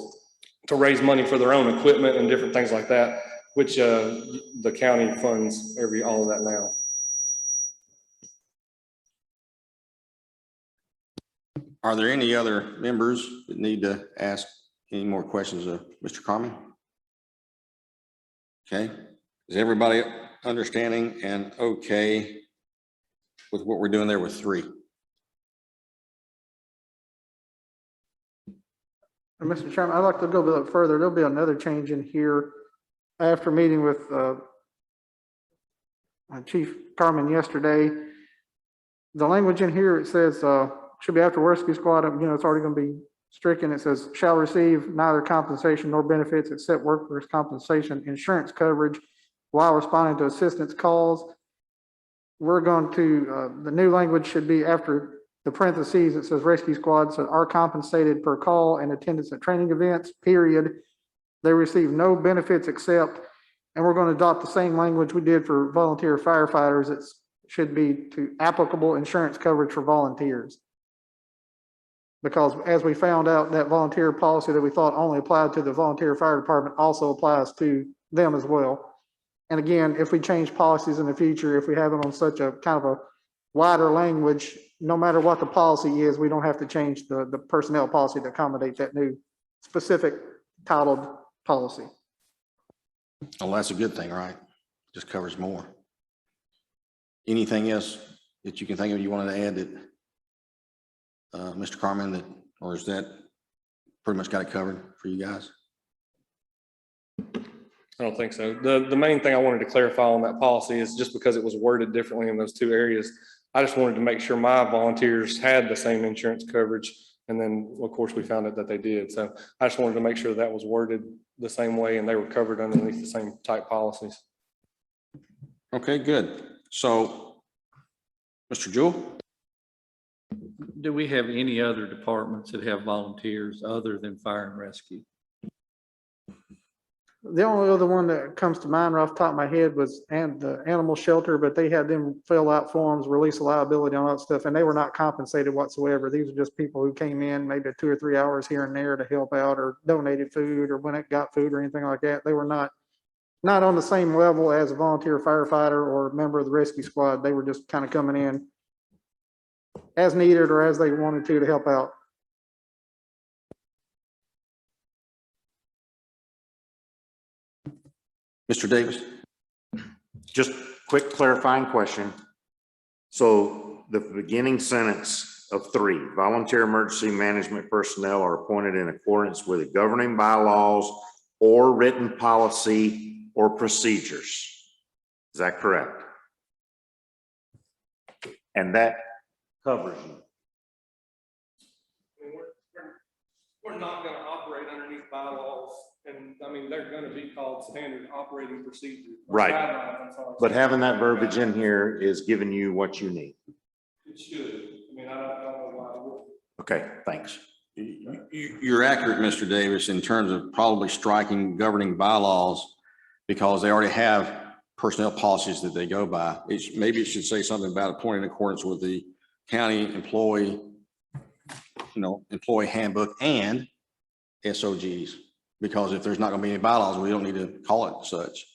to raise money for their own equipment and different things like that, which the county funds all of that now. Are there any other members that need to ask any more questions of Mr. Carmen? Okay, is everybody understanding and okay with what we're doing there with 3? And Mr. Chairman, I'd like to go a bit further. There'll be another change in here. After meeting with Chief Carmen yesterday, the language in here, it says, should be after rescue squad, it's already going to be stricken. It says, shall receive neither compensation nor benefits except workers' compensation insurance coverage while responding to assistance calls. We're going to, the new language should be after the parentheses, it says rescue squads are compensated per call and attendance at training events, period. They receive no benefits except, and we're going to adopt the same language we did for volunteer firefighters. It should be to applicable insurance coverage for volunteers. Because as we found out, that volunteer policy that we thought only applied to the volunteer fire department also applies to them as well. And again, if we change policies in the future, if we have them on such a kind of a wider language, no matter what the policy is, we don't have to change the personnel policy to accommodate that new specific titled policy. Oh, that's a good thing, right? Just covers more. Anything else that you can think of you wanted to add that, Mr. Carmen, that, or is that pretty much got it covered for you guys? I don't think so. The main thing I wanted to clarify on that policy is just because it was worded differently in those 2 areas, I just wanted to make sure my volunteers had the same insurance coverage. And then, of course, we found out that they did. So I just wanted to make sure that was worded the same way and they were covered underneath the same type policies. Okay, good. So, Mr. Jewell? Do we have any other departments that have volunteers other than fire and rescue? The only other one that comes to mind right off the top of my head was the animal shelter, but they had them fill out forms, release a liability on that stuff, and they were not compensated whatsoever. These are just people who came in maybe 2 or 3 hours here and there to help out or donated food or when it got food or anything like that. They were not on the same level as a volunteer firefighter or a member of the rescue squad. They were just kind of coming in as needed or as they wanted to help out. Mr. Davis? Just quick clarifying question. So the beginning sentence of 3, volunteer emergency management personnel are appointed in accordance with the governing bylaws or written policy or procedures. Is that correct? And that covers you. We're not going to operate underneath bylaws, and I mean, they're going to be called standard operating procedures. Right. Guidelines, I'm sorry. But having that verbiage in here is giving you what you need. It should. I mean, I don't know why it would. Okay, thanks. You're accurate, Mr. Davis, in terms of probably striking governing bylaws because they already have personnel policies that they go by. Maybe it should say something about appointing in accordance with the county employee handbook and SOGs, because if there's not going to be any bylaws, we don't need to call it such.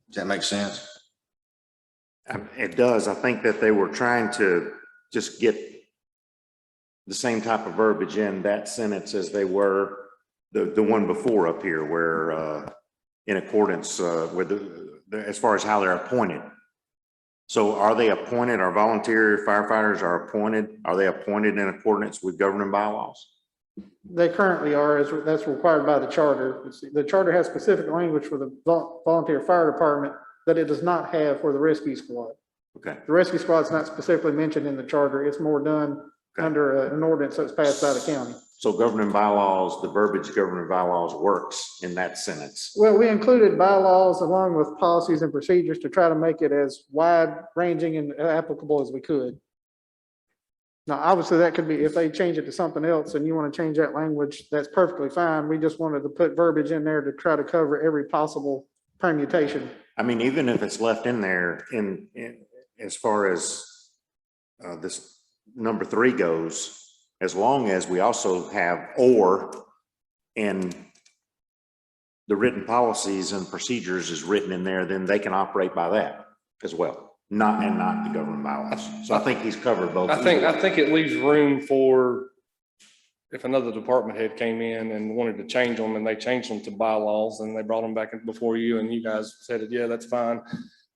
Does that make sense? It does. I think that they were trying to just get the same type of verbiage in that sentence as they were the one before up here, where in accordance with as far as how they're appointed. So are they appointed? Our volunteer firefighters are appointed. Are they appointed in accordance with governing bylaws? They currently are, as that's required by the charter. The charter has specific language for the volunteer fire department that it does not have for the rescue squad. Okay. The rescue squad's not specifically mentioned in the charter. It's more done under an ordinance that's passed by the county. So governing bylaws, the verbiage governing bylaws works in that sentence. Well, we included bylaws along with policies and procedures to try to make it as wide ranging and applicable as we could. Now, obviously, that could be, if they change it to something else and you want to change that language, that's perfectly fine. We just wanted to put verbiage in there to try to cover every possible permutation. I mean, even if it's left in there in as far as this number 3 goes, as long as we also have or and the written policies and procedures is written in there, then they can operate by that as well. Not the government bylaws. So I think he's covered both. I think it leaves room for if another department head came in and wanted to change them and they changed them to bylaws and they brought them back before you and you guys said, yeah, that's fine.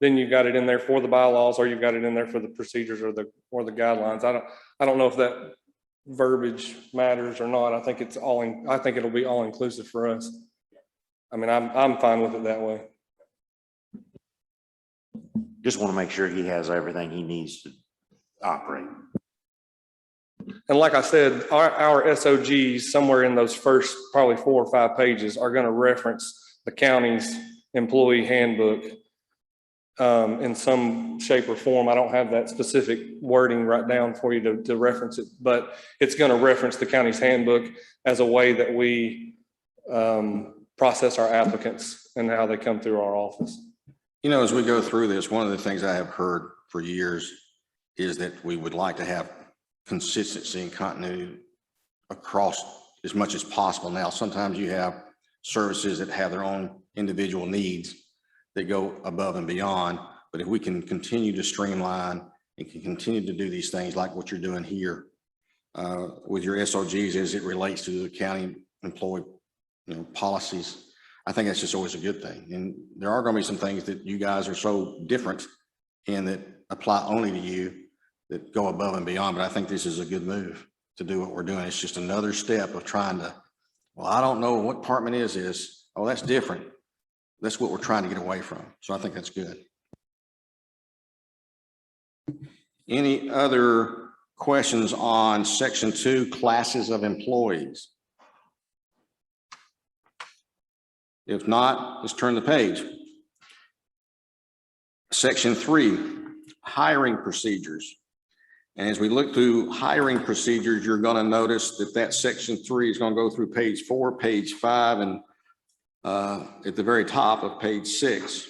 Then you got it in there for the bylaws or you got it in there for the procedures or the guidelines. I don't know if that verbiage matters or not. I think I think it'll be all inclusive for us. I mean, I'm fine with it that way. Just want to make sure he has everything he needs to operate. And like I said, our SOGs, somewhere in those first probably 4 or 5 pages are going to reference the county's employee handbook in some shape or form. I don't have that specific wording right down for you to reference it, but it's going to reference the county's handbook as a way that we process our applicants and how they come through our office. You know, as we go through this, one of the things I have heard for years is that we would like to have consistency and continuity across as much as possible. Now, sometimes you have services that have their own individual needs that go above and beyond, but if we can continue to streamline and can continue to do these things like what you're doing here with your SOGs as it relates to the county employee, policies, I think that's just always a good thing. And there are going to be some things that you guys are so different and that apply only to you that go above and beyond. But I think this is a good move to do what we're doing. It's just another step of trying to, well, I don't know what department is this. Oh, that's different. That's what we're trying to get away from. So I think that's good. Any other questions on section 2, classes of employees? If not, let's turn the page. Section 3, hiring procedures. And as we look through hiring procedures, you're going to notice that section 3 is going to go through page 4, page 5, and at the very top of page 6.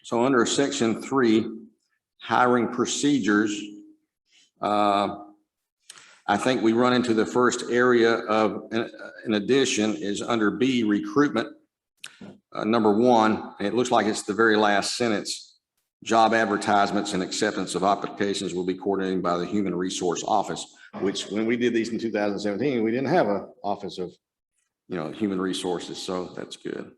So under section 3, hiring procedures, I think we run into the first area of an addition is under B, recruitment. Number 1, and it looks like it's the very last sentence. Job advertisements and acceptance of applications will be coordinated by the Human Resource Office, which when we did these in 2017, we didn't have an office of, human resources. So that's good.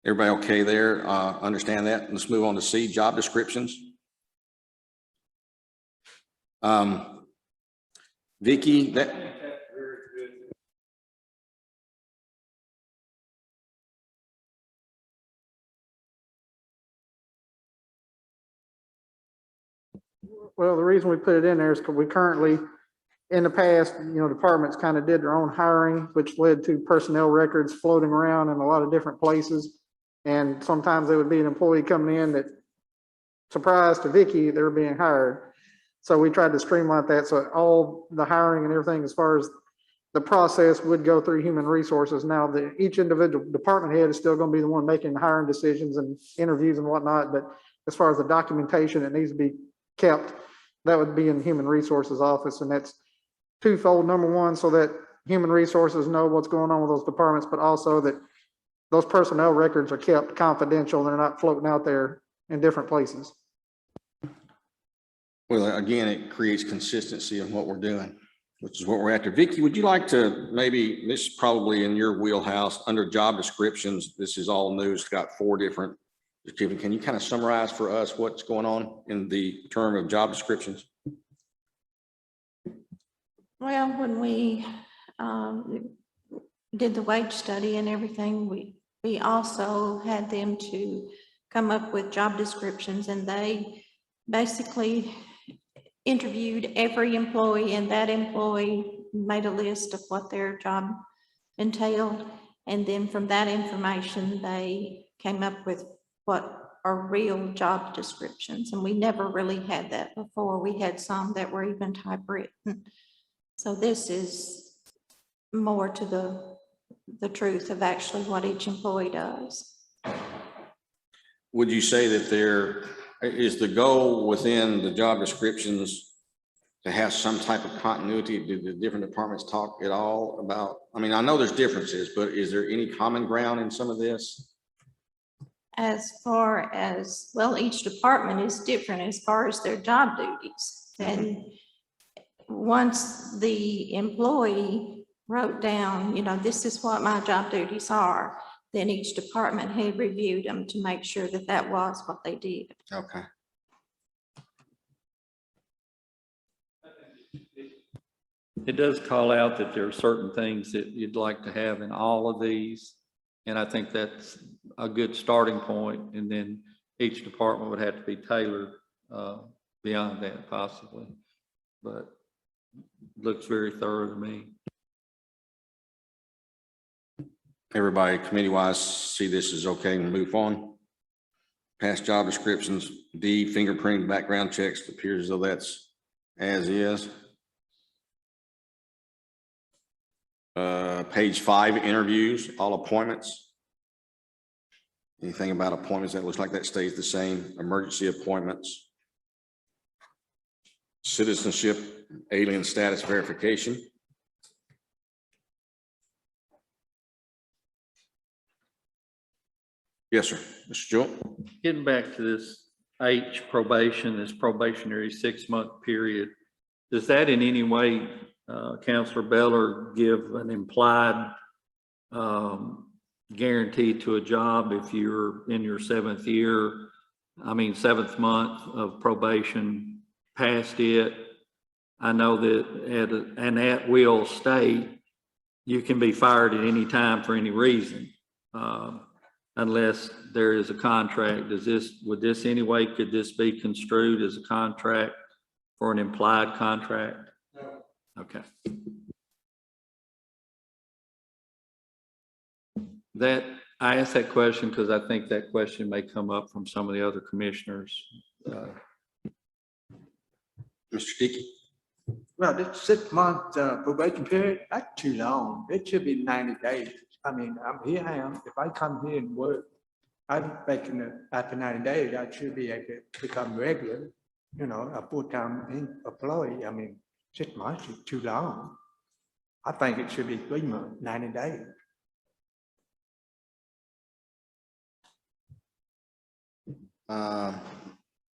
Everybody okay there? Understand that? Let's move on to C, job descriptions. Vicky, that. Well, the reason we put it in there is because we currently, in the past, departments kind of did their own hiring, which led to personnel records floating around in a lot of different places. And sometimes there would be an employee coming in that, surprise to Vicky, they're being hired. So we tried to streamline that. So all the hiring and everything, as far as the process, would go through human resources. Now, each individual department head is still going to be the one making the hiring decisions and interviews and whatnot. But as far as the documentation that needs to be kept, that would be in human resources office. And that's twofold. Number 1, so that human resources know what's going on with those departments, but also that those personnel records are kept confidential. They're not floating out there in different places. Well, again, it creates consistency in what we're doing, which is what we're after. Vicky, would you like to maybe, this is probably in your wheelhouse, under job descriptions, this is all new. It's got 4 different descriptions. Can you kind of summarize for us what's going on in the term of job descriptions? Well, when we did the wage study and everything, we also had them to come up with job descriptions, and they basically, interviewed every employee, and that employee made a list of what their job entailed. And then from that information, they came up with what are real job descriptions. And we never really had that before. We had some that were even typewritten. So this is more to the truth of actually what each employee does. Would you say that there is the goal within the job descriptions to have some type of continuity? Do the different departments talk at all about, I mean, I know there's differences, but is there any common ground in some of this? As far as, well, each department is different as far as their job duties. And once the employee wrote down, you know, this is what my job duties are, then each department had reviewed them to make sure that that was what they did. Okay. It does call out that there are certain things that you'd like to have in all of these. And I think that's a good starting point. And then each department would have to be tailored beyond that possibly. But looks very thorough to me. Everybody committee-wise see this is okay and move on. Past job descriptions, D, fingerprinting, background checks, appears as though that's as is. Page 5, interviews, all appointments. Anything about appointments that looks like that stays the same? Emergency appointments. Citizenship, alien status verification. Yes, sir. Mr. Jewell. Getting back to this H probation, this probationary 6-month period, does that in any way, Counselor Beller, give an implied guarantee to a job if you're in your 7th year, I mean, 7th month of probation, past it? I know that at an at-will state, you can be fired at any time for any reason. Unless there is a contract. Would this anyway, could this be construed as a contract for an implied contract? No. Okay. I asked that question because I think that question may come up from some of the other commissioners. Mr. Dickey. Well, this 6-month probation period, that's too long. It should be 90 days. I mean, here I am. If I come here and work, I'm making after 90 days, I should be able to become regular, you know, a full-time employee. I mean, 6 months is too long. I think it should be 3 months, 90 days.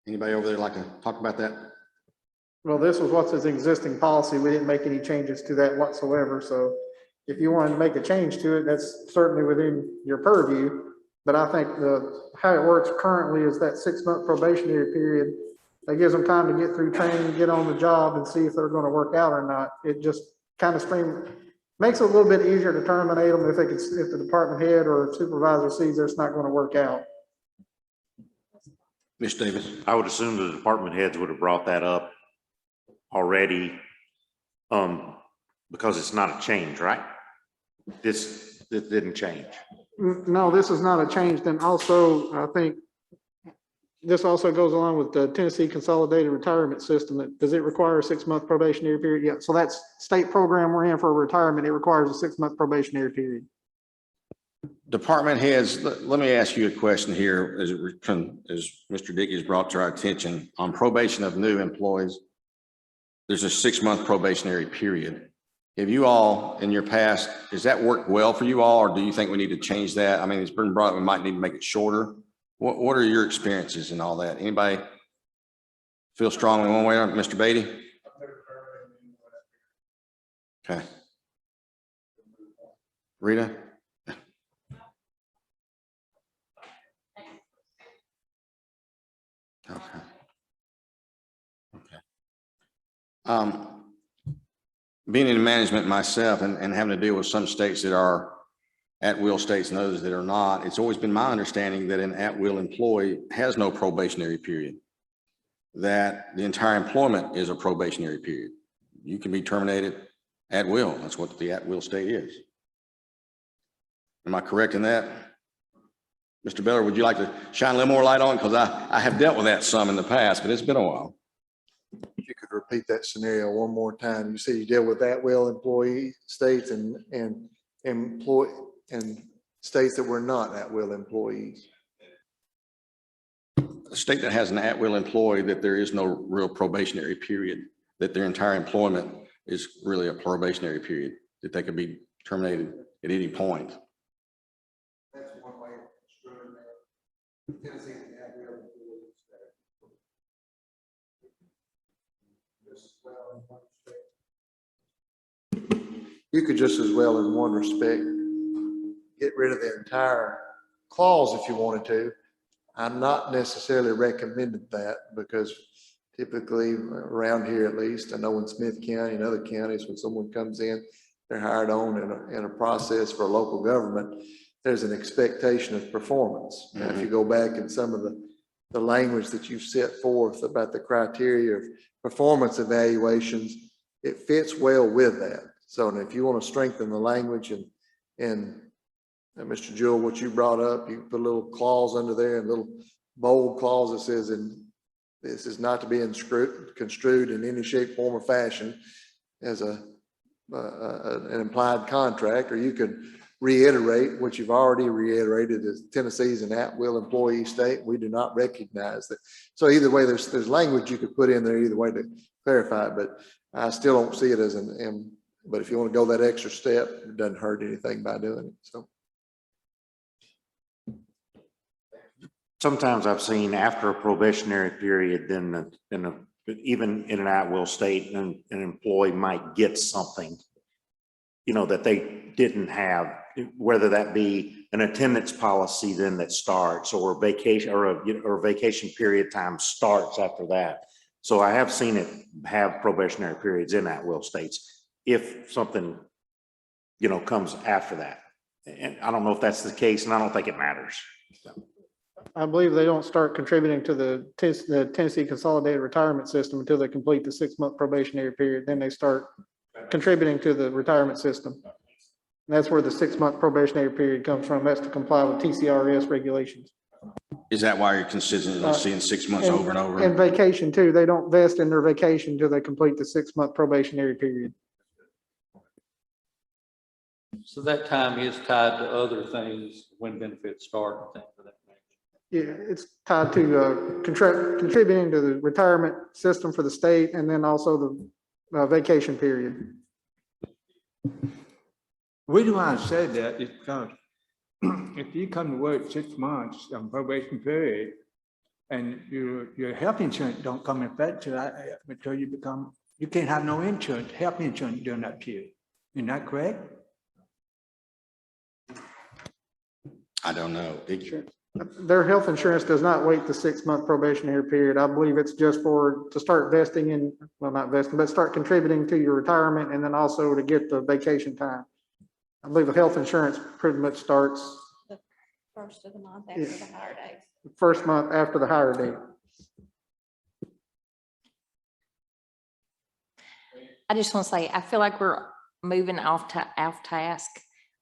Anybody over there like to talk about that? Well, this was what's his existing policy. We didn't make any changes to that whatsoever. So if you wanted to make a change to it, that's certainly within your purview. But I think how it works currently is that 6-month probationary period. That gives them time to get through training, get on the job and see if they're going to work out or not. It just kind of makes it a little bit easier to terminate them if the department head or supervisor sees it's not going to work out. Ms. Davis. I would assume the department heads would have brought that up already, because it's not a change, right? This didn't change. No, this is not a change. Then also, I think this also goes along with the Tennessee Consolidated Retirement System. Does it require a 6-month probationary period? Yeah, so that's state program we're in for retirement. It requires a 6-month probationary period. Department heads, let me ask you a question here as Mr. Dickey has brought to our attention on probation of new employees. There's a 6-month probationary period. Have you all in your past, has that worked well for you all, or do you think we need to change that? I mean, it's been brought, we might need to make it shorter. What are your experiences in all that? Anybody feel strongly one way or Mr. Beatty? Okay. Rita? Okay. Being in management myself and having to deal with some states that are at-will states and others that are not, it's always been my understanding that an at-will employee has no probationary period. that the entire employment is a probationary period. You can be terminated at will. That's what the at-will state is. Am I correct in that? Mr. Beller, would you like to shine a little more light on? Because I have dealt with that some in the past, but it's been a while. If you could repeat that scenario one more time. You said you deal with that will employee states and states that were not at will employees. A state that has an at-will employee, that there is no real probationary period, that their entire employment is really a probationary period, that they could be terminated at any point. That's one way of construing that. Tennessee can have will employees that you could just as well, in one respect, get rid of the entire clause if you wanted to. I'm not necessarily recommending that, because typically around here, at least, I know in Smith County and other counties, when someone comes in, they're hired on in a process for local government, there's an expectation of performance. Now, if you go back in some of the language that you've set forth about the criteria of performance evaluations, it fits well with that. So if you want to strengthen the language and Mr. Jewell, what you brought up, you put a little clause under there, a little bold clause that says, "And this is not to be construed in any shape, form, or fashion as an implied contract," or you could reiterate what you've already reiterated, as Tennessee's an at-will employee state. We do not recognize that. So either way, there's language you could put in there either way to clarify it, but I still don't see it as but if you want to go that extra step, it doesn't hurt anything by doing it. So. Sometimes I've seen after a probationary period, then even in an at-will state, an employee might get something, that they didn't have, whether that be an attendance policy then that starts, or vacation, or vacation period time starts after that. So I have seen it have probationary periods in at-will states if something, comes after that. And I don't know if that's the case, and I don't think it matters. I believe they don't start contributing to the Tennessee Consolidated Retirement System until they complete the 6-month probationary period. Then they start contributing to the retirement system. And that's where the 6-month probationary period comes from. That's to comply with TCRS regulations. Is that why you're consistently seeing 6 months over and over? And vacation too. They don't vest in their vacation until they complete the 6-month probationary period. So that time is tied to other things when benefits start and things of that nature. Yeah, it's tied to contributing to the retirement system for the state, and then also the vacation period. The reason why I said that is because if you come to work 6 months on probation period and your health insurance don't come in effect until you can't have no insurance, health insurance during that period. Isn't that correct? I don't know. Their health insurance does not wait the 6-month probationary period. I believe it's just to start vesting in, well, not vesting, but start contributing to your retirement, and then also to get the vacation time. I believe the health insurance pretty much starts The first of the month after the hire date. the first month after the hire date. I just want to say, I feel like we're moving off task.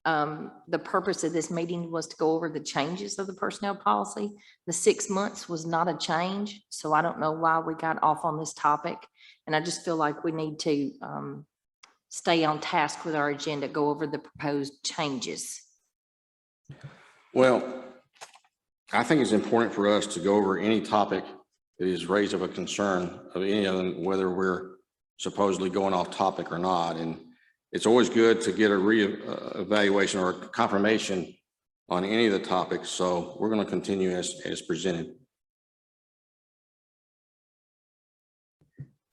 The purpose of this meeting was to go over the changes of the personnel policy. The 6 months was not a change, so I don't know why we got off on this topic. And I just feel like we need to stay on task with our agenda, go over the proposed changes. Well, I think it's important for us to go over any topic that is raised of a concern of any of them, whether we're supposedly going off topic or not. And it's always good to get a re-evaluation or a confirmation on any of the topics. So we're going to continue as presented.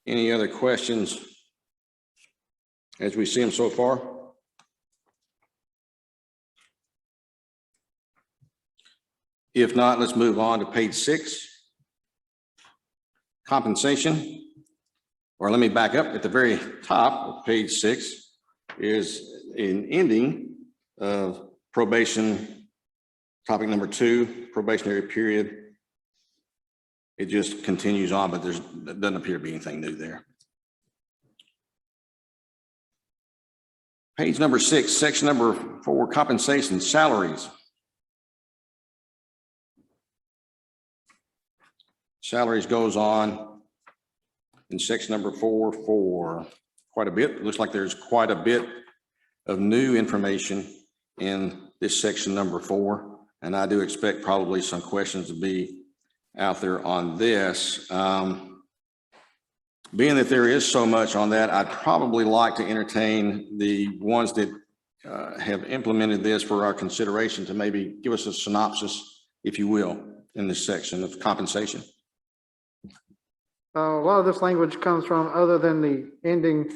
Any other questions as we see them so far? If not, let's move on to page 6. Compensation. Or let me back up. At the very top of page 6 is an ending of probation, topic number 2, probationary period. It just continues on, but there doesn't appear to be anything new there. Page number 6, section number 4, compensation salaries. Salaries goes on in section number 4 for quite a bit. It looks like there's quite a bit of new information in this section number 4. And I do expect probably some questions to be out there on this. Being that there is so much on that, I'd probably like to entertain the ones that have implemented this for our consideration to maybe give us a synopsis, if you will, in this section of compensation. A lot of this language comes from, other than the ending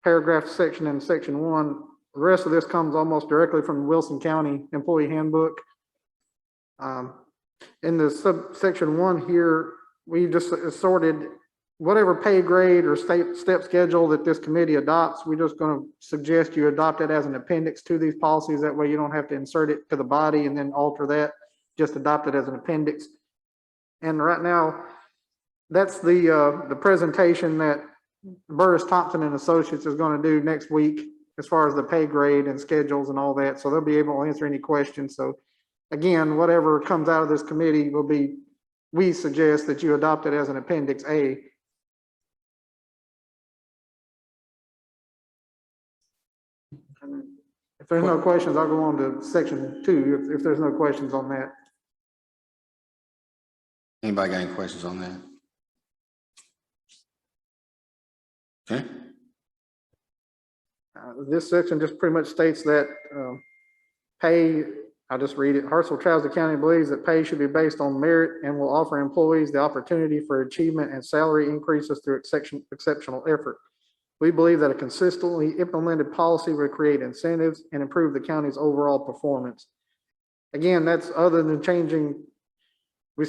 paragraph section in section 1, the rest of this comes almost directly from the Wilson County Employee Handbook. In the subsection 1 here, we just sorted whatever pay grade or step schedule that this committee adopts. We're just going to suggest you adopt it as an appendix to these policies. That way you don't have to insert it to the body and then alter that. Just adopt it as an appendix. And right now, that's the presentation that Burris Thompson and Associates is going to do next week as far as the pay grade and schedules and all that. So they'll be able to answer any questions. So again, whatever comes out of this committee will be, we suggest that you adopt it as an appendix A. If there's no questions, I'll go on to section 2, if there's no questions on that. Anybody got any questions on that? Okay. This section just pretty much states that pay, I'll just read it. Hartsville-Trousdale County believes that pay should be based on merit and will offer employees the opportunity for achievement and salary increases through exceptional effort. We believe that a consistently implemented policy will create incentives and improve the county's overall performance. Again, that's other than changing, we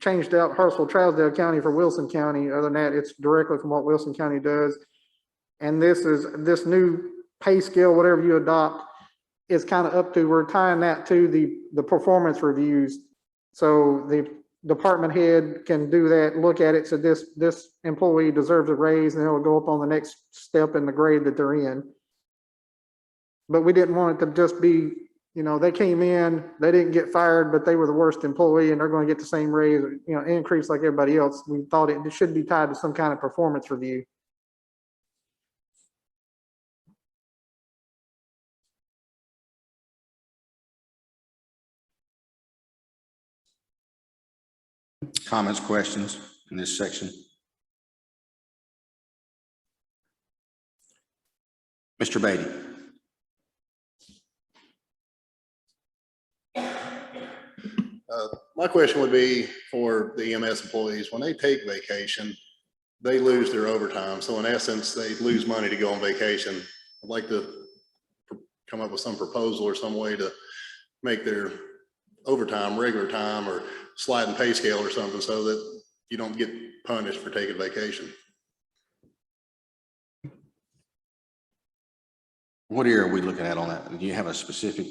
changed out Hartsville-Trousdale County for Wilson County. Other than that, it's directly from what Wilson County does. And this new pay scale, whatever you adopt, is kind of up to, we're tying that to the performance reviews. So the department head can do that, look at it, so this employee deserves a raise, and it'll go up on the next step in the grade that they're in. But we didn't want it to just be, you know, they came in, they didn't get fired, but they were the worst employee and they're going to get the same raise, you know, increase like everybody else. We thought it should be tied to some kind of performance review. Comments, questions in this section? Mr. Beatty. My question would be for the EMS employees, when they take vacation, they lose their overtime. So in essence, they lose money to go on vacation. I'd like to come up with some proposal or some way to make their overtime, regular time, or sliding pay scale or something so that you don't get punished for taking vacation. What area are we looking at on that? Do you have a specific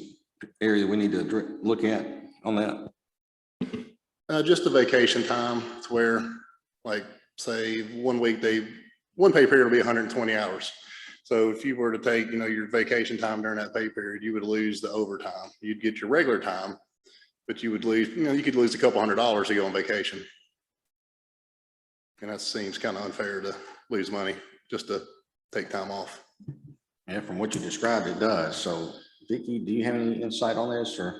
area we need to look at on that? Just the vacation time. It's where, like, say 1 week, one pay period will be 120 hours. So if you were to take, you know, your vacation time during that pay period, you would lose the overtime. You'd get your regular time, but you would lose, you know, you could lose a couple $100 to go on vacation. And that seems kind of unfair to lose money just to take time off. Yeah, from what you described, it does. So Vicki, do you have any insight on this, or?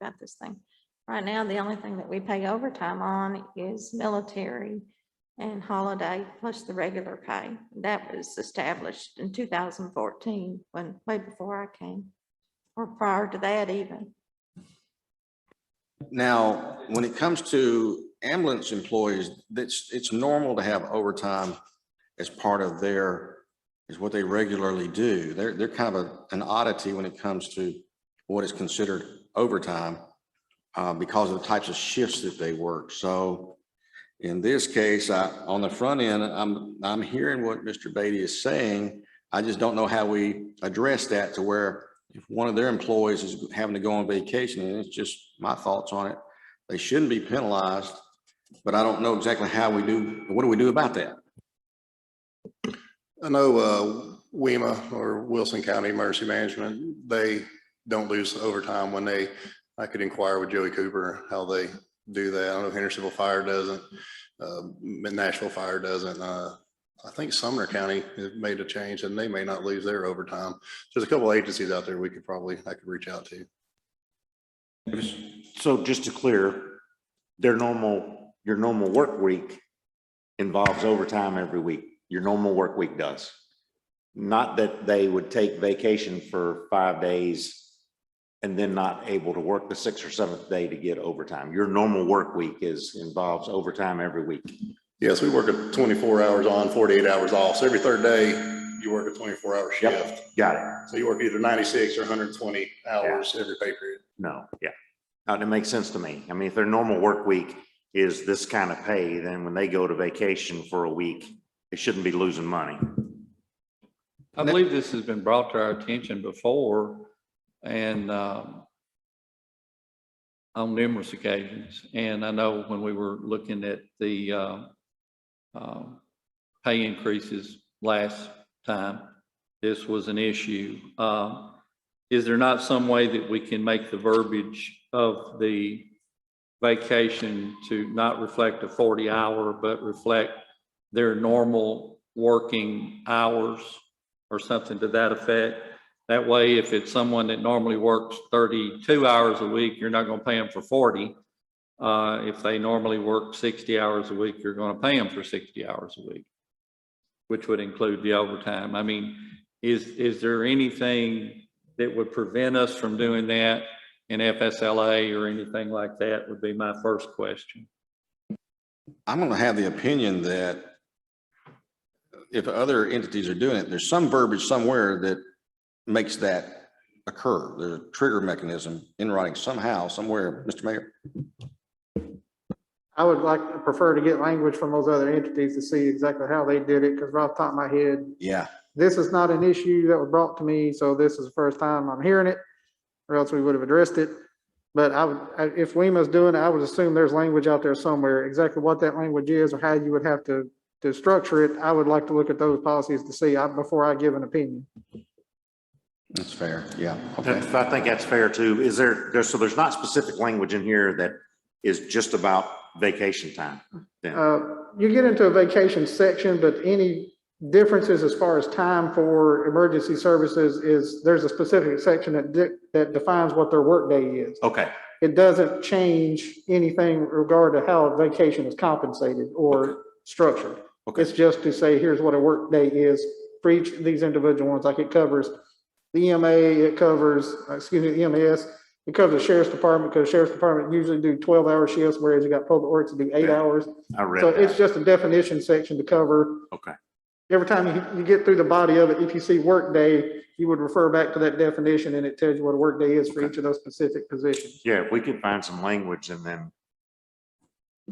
About this thing. Right now, the only thing that we pay overtime on is military and holiday plus the regular pay. That was established in 2014, way before I came, or prior to that even. Now, when it comes to ambulance employees, it's normal to have overtime as part of is what they regularly do. They're kind of an oddity when it comes to what is considered overtime because of the types of shifts that they work. So in this case, on the front end, I'm hearing what Mr. Beatty is saying. I just don't know how we address that to where if one of their employees is having to go on vacation, and it's just my thoughts on it, they shouldn't be penalized, but I don't know exactly how we do, what do we do about that? I know WEMA or Wilson County Emergency Management, they don't lose overtime when I could inquire with Joey Cooper how they do that. I don't know if Hendersonville Fire doesn't, Nashville Fire doesn't. I think Sumner County has made a change and they may not lose their overtime. There's a couple of agencies out there I could reach out to. So just to clear, your normal work week involves overtime every week. Your normal work week does. Not that they would take vacation for 5 days and then not able to work the 6th or 7th day to get overtime. Your normal work week involves overtime every week. Yes, we work at 24 hours on, 48 hours off. So every third day you work a 24-hour shift. Yep, got it. So you work either 96 or 120 hours every pay period. No, yeah. Now, it makes sense to me. I mean, if their normal work week is this kind of pay, then when they go to vacation for a week, they shouldn't be losing money. I believe this has been brought to our attention before and on numerous occasions. And I know when we were looking at the pay increases last time, this was an issue. Is there not some way that we can make the verbiage of the vacation to not reflect a 40-hour, but reflect their normal working hours or something to that effect? That way, if it's someone that normally works 32 hours a week, you're not going to pay them for 40. If they normally work 60 hours a week, you're going to pay them for 60 hours a week, which would include the overtime. I mean, is there anything that would prevent us from doing that in FSLA or anything like that would be my first question. I'm going to have the opinion that if other entities are doing it, there's some verbiage somewhere that makes that occur. There's a trigger mechanism in writing somehow, somewhere, Mr. Mayor. I would prefer to get language from those other entities to see exactly how they did it, because right off the top of my head, Yeah. this is not an issue that was brought to me, so this is the first time I'm hearing it, or else we would have addressed it. But if WEMA's doing it, I would assume there's language out there somewhere. Exactly what that language is or how you would have to structure it, I would like to look at those policies to see before I give an opinion. That's fair. Yeah. Okay. I think that's fair too. So there's not specific language in here that is just about vacation time then? You get into a vacation section, but any differences as far as time for emergency services there's a specific section that defines what their workday is. Okay. It doesn't change anything regard to how a vacation is compensated or structured. Okay. It's just to say, here's what a workday is for each of these individual ones. Like it covers the EMA, it covers, EMS, it covers the sheriff's department, because the sheriff's department usually do 12-hour shifts, whereas you got public works to do 8 hours. I read So that. it's just a definition section to cover. Okay. Every time you get through the body of it, if you see workday, you would refer back to that definition and it tells you what a workday is for each of those specific positions. Yeah, if we could find some language and then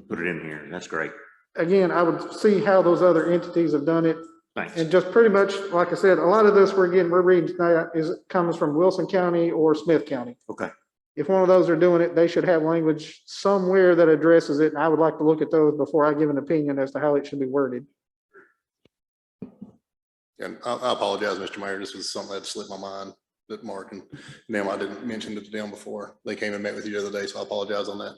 put it in here, that's great. Again, I would see how those other entities have done it. Thanks. And just pretty much, like I said, a lot of this we're reading tonight comes from Wilson County or Smith County. Okay. If one of those are doing it, they should have language somewhere that addresses it. And I would like to look at those before I give an opinion as to how it should be worded. And I apologize, Mr. Mayor, this was something that slipped my mind, that Mark and them, I didn't mention it to them before. They came and met with you the other day, so I apologize on that.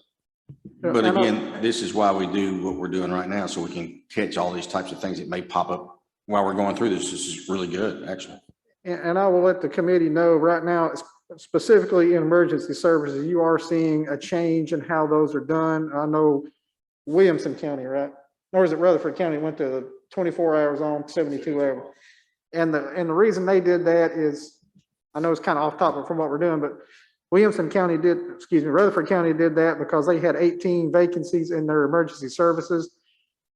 But again, this is why we do what we're doing right now, so we can catch all these types of things that may pop up while we're going through this. This is really good, actually. And I will let the committee know right now, specifically in emergency services, you are seeing a change in how those are done. I know Williamson County, right? Or is it Rutherford County went to 24 hours on, 72 hours. And the reason they did that is, I know it's kind of off topic from what we're doing, but Rutherford County did that because they had 18 vacancies in their emergency services.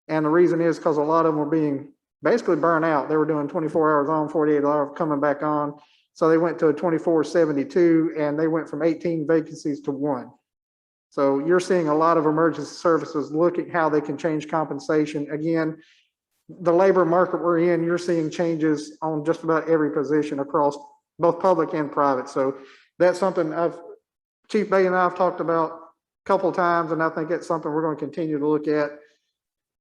And the reason is because a lot of them were being basically burned out. They were doing 24 hours on, 48 hours coming back on. So they went to a 24/72 and they went from 18 vacancies to 1. So you're seeing a lot of emergency services look at how they can change compensation. Again, the labor market we're in, you're seeing changes on just about every position across both public and private. So that's something Chief Bay and I have talked about a couple of times, and I think it's something we're going to continue to look at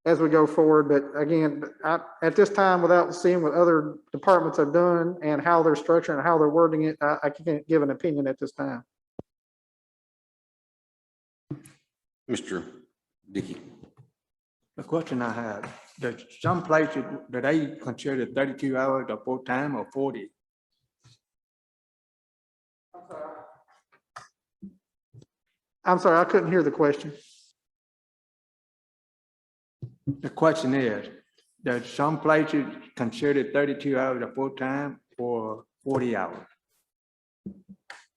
as we go forward. But again, at this time, without seeing what other departments have done and how they're structuring and how they're wording it, I can't give an opinion at this time. Mr. Dickey. The question I have, there's some places that they consider 32 hours or full-time or 40. I'm sorry, I couldn't hear the question. The question is, there's some places consider 32 hours a full-time or 40 hours.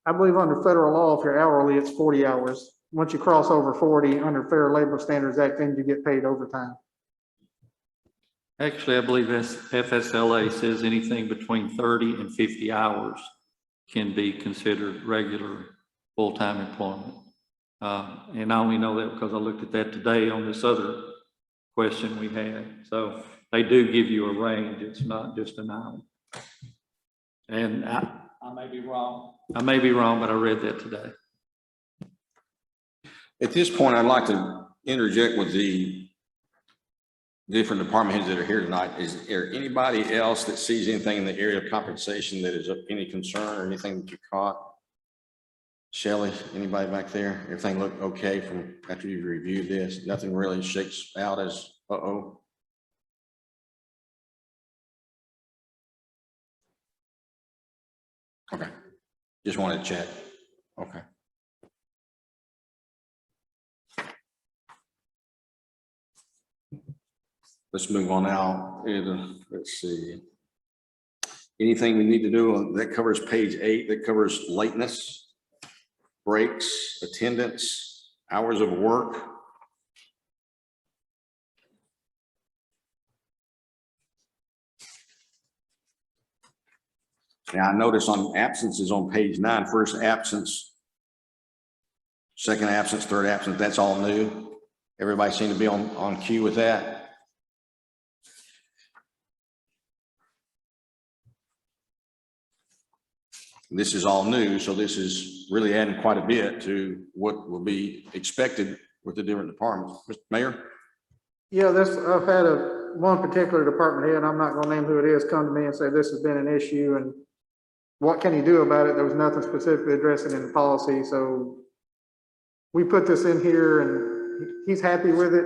I believe under federal law, if you're hourly, it's 40 hours. Once you cross over 40 under Fair Labor Standards Act, then you get paid overtime. Actually, I believe FSLA says anything between 30 and 50 hours can be considered regular full-time employment. And I only know that because I looked at that today on this other question we had. So they do give you a range. It's not just an hour. And I may be wrong. I may be wrong, but I read that today. At this point, I'd like to interject with the different department heads that are here tonight. Is there anybody else that sees anything in the area of compensation that is of any concern or anything that you caught? Shelley, anybody back there? Everything look okay from after you've reviewed this? Nothing really shakes out as, uh-oh? Okay, just wanted to check. Okay. Let's move on now. Let's see. Anything we need to do that covers page 8, that covers lateness, breaks, attendance, hours of work. Now I notice on absences on page 9, first absence, second absence, third absence, that's all new. Everybody seemed to be on cue with that. This is all new, so this is really adding quite a bit to what will be expected with the different departments. Mr. Mayor? Yeah, I've had one particular department head, I'm not gonna name who it is, come to me and say this has been an issue and what can he do about it? There was nothing specifically addressing in the policy, so we put this in here and he's happy with it.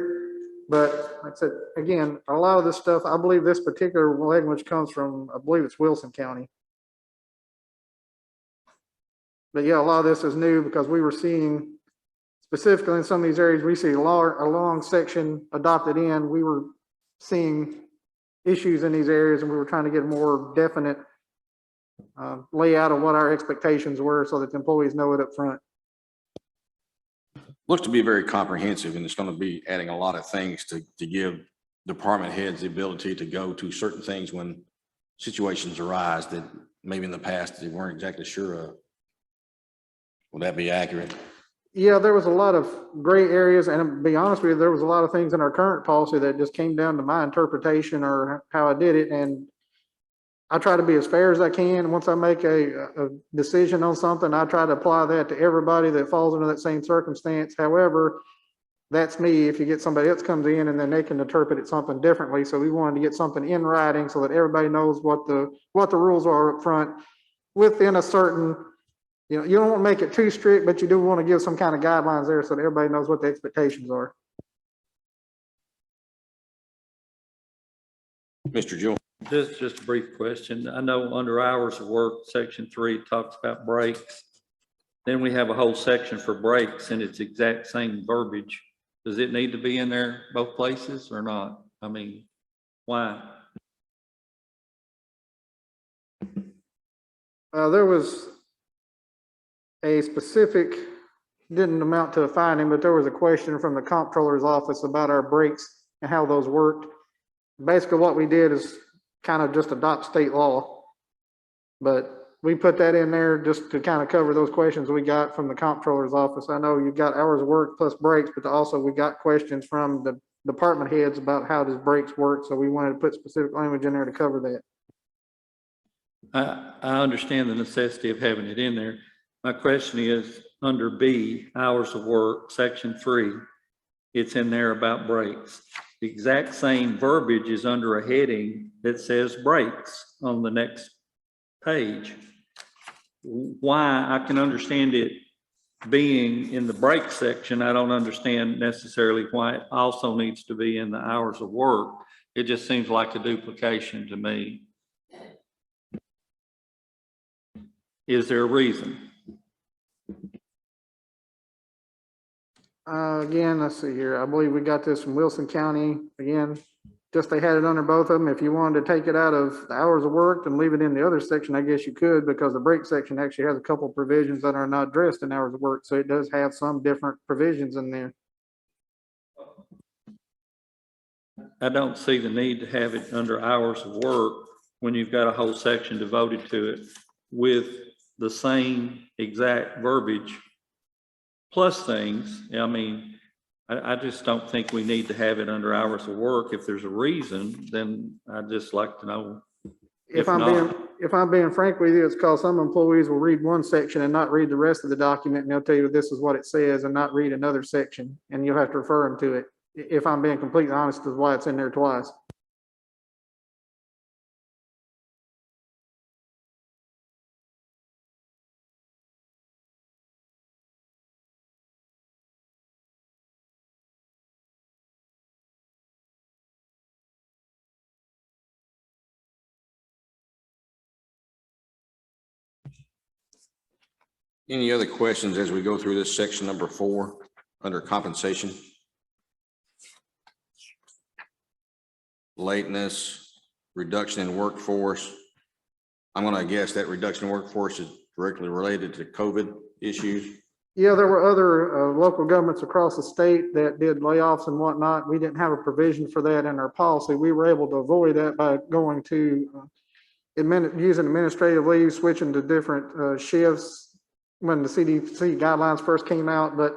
But like I said, again, a lot of this stuff, I believe this particular language comes from, I believe it's Wilson County. But yeah, a lot of this is new because we were seeing, specifically in some of these areas, we see a long section adopted in, we were seeing issues in these areas and we were trying to get a more definite layout of what our expectations were so that the employees know it up front. Looks to be very comprehensive, and it's going to be adding a lot of things to give department heads the ability to go to certain things when situations arise that maybe in the past they weren't exactly sure of. Would that be accurate? Yeah, there was a lot of gray areas, and to be honest with you, there was a lot of things in our current policy that just came down to my interpretation or how I did it, and I try to be as fair as I can. Once I make a decision on something, I try to apply that to everybody that falls into that same circumstance. However, that's me. If you get somebody else comes in and then they can interpret it something differently. So we wanted to get something in writing so that everybody knows what the rules are up front within a certain, you don't want to make it too strict, but you do want to give some kind of guidelines there so that everybody knows what the expectations are. Mr. Jewell? Just a brief question. I know under hours of work, section 3 talks about breaks. Then we have a whole section for breaks and it's exact same verbiage. Does it need to be in there both places or not? I mean, why? There was a specific, didn't amount to a finding, but there was a question from the comptroller's office about our breaks and how those worked. Basically what we did is kind of just adopt state law, but we put that in there just to kind of cover those questions we got from the comptroller's office. I know you've got hours of work plus breaks, but also we got questions from the department heads about how does breaks work. So we wanted to put specific language in there to cover that. I understand the necessity of having it in there. My question is, under B, hours of work, section 3, it's in there about breaks. The exact same verbiage is under a heading that says breaks on the next page. Why? I can understand it being in the break section. I don't understand necessarily why it also needs to be in the hours of work. It just seems like a duplication to me. Is there a reason? Again, let's see here. I believe we got this from Wilson County. Again, just they had it under both of them. If you wanted to take it out of the hours of work and leave it in the other section, I guess you could, because the break section actually has a couple of provisions that are not addressed in hours of work. So it does have some different provisions in there. I don't see the need to have it under hours of work when you've got a whole section devoted to it with the same exact verbiage plus things. I mean, I just don't think we need to have it under hours of work. If there's a reason, then I'd just like to know. If I'm being frank with you, it's because some employees will read one section and not read the rest of the document, and they'll tell you this is what it says and not read another section, and you'll have to refer them to it. If I'm being completely honest, is why it's in there twice. Any other questions as we go through this section number 4 under compensation? Lateness, reduction in workforce. I'm going to guess that reduction in workforce is directly related to COVID issues. Yeah, there were other local governments across the state that did layoffs and whatnot. We didn't have a provision for that in our policy. We were able to avoid that by going to using administrative leave, switching to different shifts when the CDC guidelines first came out. But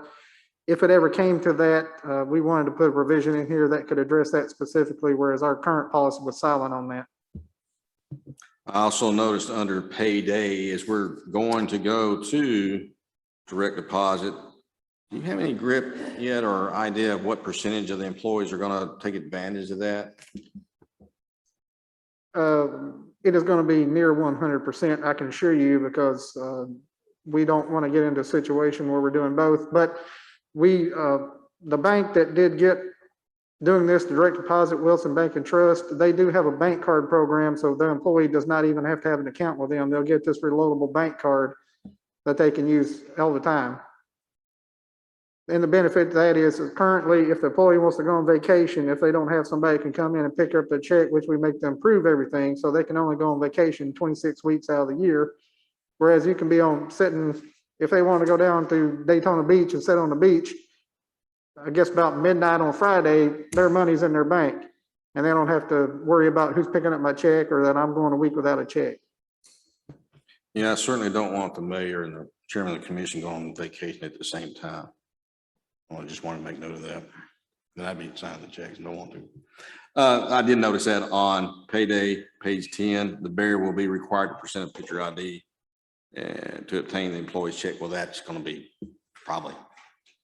if it ever came to that, we wanted to put a provision in here that could address that specifically, whereas our current policy was silent on that. I also noticed under payday, as we're going to go to direct deposit, do you have any grip yet or idea of what percentage of the employees are going to take advantage of that? It is going to be near 100%, I can assure you, because we don't want to get into a situation where we're doing both. But we, the bank that did get doing this direct deposit, Wilson Bank and Trust, they do have a bank card program, so their employee does not even have to have an account with them. They'll get this reloadable bank card that they can use all the time. And the benefit to that is currently, if the employee wants to go on vacation, if they don't have somebody can come in and pick up the check, which we make them prove everything, so they can only go on vacation 26 weeks out of the year. Whereas you can be on sitting, if they want to go down to Daytona Beach and sit on the beach, I guess about midnight on Friday, their money's in their bank, and they don't have to worry about who's picking up my check or that I'm going a week without a check. Yeah, I certainly don't want the mayor and the chairman of the commission going on vacation at the same time. I just want to make note of that. Then I'd be signing the checks and don't want to. I did notice that on payday, page 10, the bearer will be required to present a picture ID to obtain the employee's check. Well, that's going to be probably.